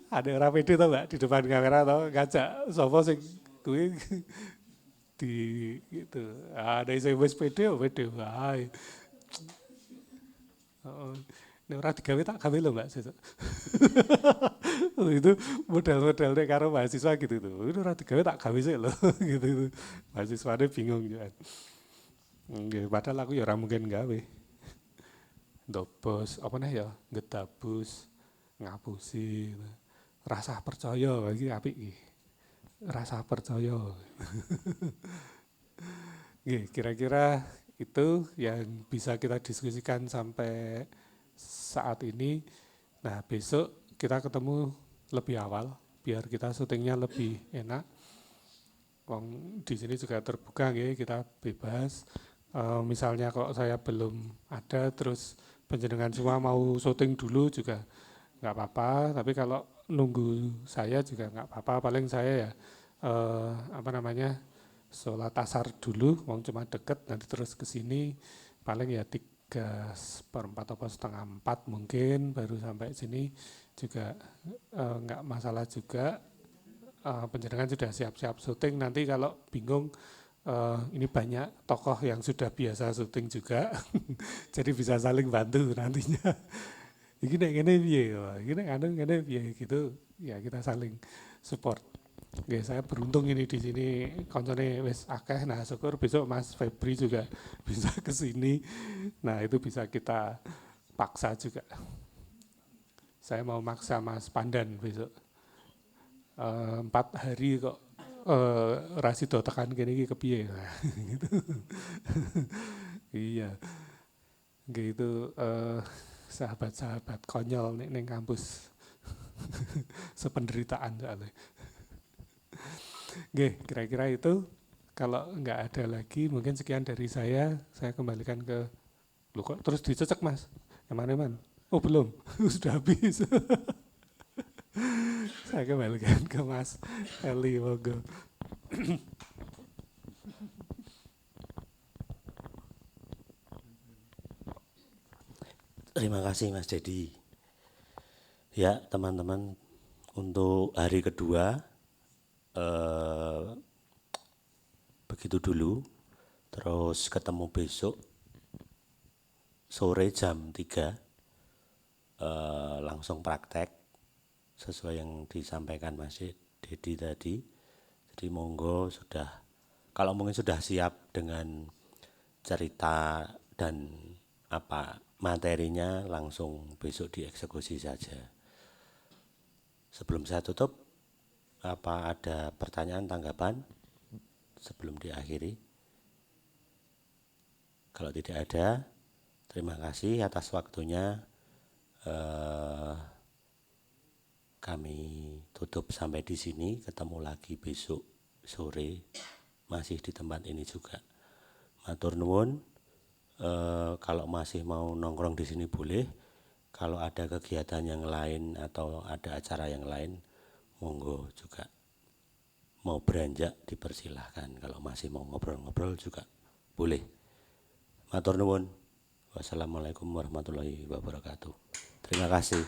[SPEAKER 2] Ada ora pede to Mbak di depan kamera to ngajak sapa sing kuwi di gitu. Ada sing wis pede wae. Nek ora digawe tak gawe lho Mbak sesuk. Itu model-modelnya karo mahasiswa gitu tuh. Itu ora digawe tak gawe sih lho gitu. Mahasiswane bingung juga. Nggih, padahal aku ya ora mungkin gawe. Ndobos apa nih ya, ngetabus, ngapusi. Rasa percaya iki apik iki. Rasa percaya. Nggih, kira-kira itu yang bisa kita diskusikan sampai saat ini. Nah, besok kita ketemu lebih awal biar kita syutingnya lebih enak. Wong di sini juga terbuka ya, kita bebas. Misalnya kalau saya belum ada terus panjenengan semua mau syuting dulu juga nggak apa-apa, tapi kalau nunggu saya juga nggak apa-apa. Paling saya ya sholat asar dulu, wong cuma deket, nanti terus ke sini paling ya 3/4 atau 3:30 mungkin baru sampai sini juga nggak masalah juga. Panjenengan sudah siap-siap syuting, nanti kalau bingung ini banyak tokoh yang sudah biasa syuting juga, jadi bisa saling bantu nantinya. Ini ngene piye, ngene piye gitu, ya kita saling support. Oke, saya beruntung ini di sini koncone wis akeh. Nah, syukur besok Mas Febri juga bisa ke sini. Nah, itu bisa kita paksa juga. Saya mau maksa Mas Pandan besok. 4 hari kok rasido tekan kene iki kepiye. Nah, gitu. Iya. Gitu sahabat-sahabat konyol ning kampus. Sependeritaan soalnya. Oke, kira-kira itu. Kalau nggak ada lagi, mungkin sekian dari saya kembalikan ke, loh kok terus dicecek Mas? Yang mana man? Oh belum, sudah habis. Saya kembalikan ke Mas Eli, monggo.
[SPEAKER 1] Terima kasih Mas Dedi. Ya teman-teman, untuk hari kedua begitu dulu, terus ketemu besok sore jam 3 langsung praktek sesuai yang disampaikan Mas Dedi tadi. Jadi monggo kalau mungkin sudah siap dengan cerita dan materinya, langsung besok dieksekusi saja. Sebelum saya tutup, ada pertanyaan, tanggapan sebelum diakhiri? Kalau tidak ada, terima kasih atas waktunya. Kami tutup sampai di sini. Ketemu lagi besok sore masih di tempat ini juga. Matur nuwun. Kalau masih mau nongkrong di sini boleh. Kalau ada kegiatan yang lain atau ada acara yang lain, monggo juga. Mau beranjak dipersilahkan. Kalau masih mau ngobrol-ngobrol juga boleh. Matur nuwun. Wassalamualaikum warahmatullahi wabarakatuh. Terima kasih.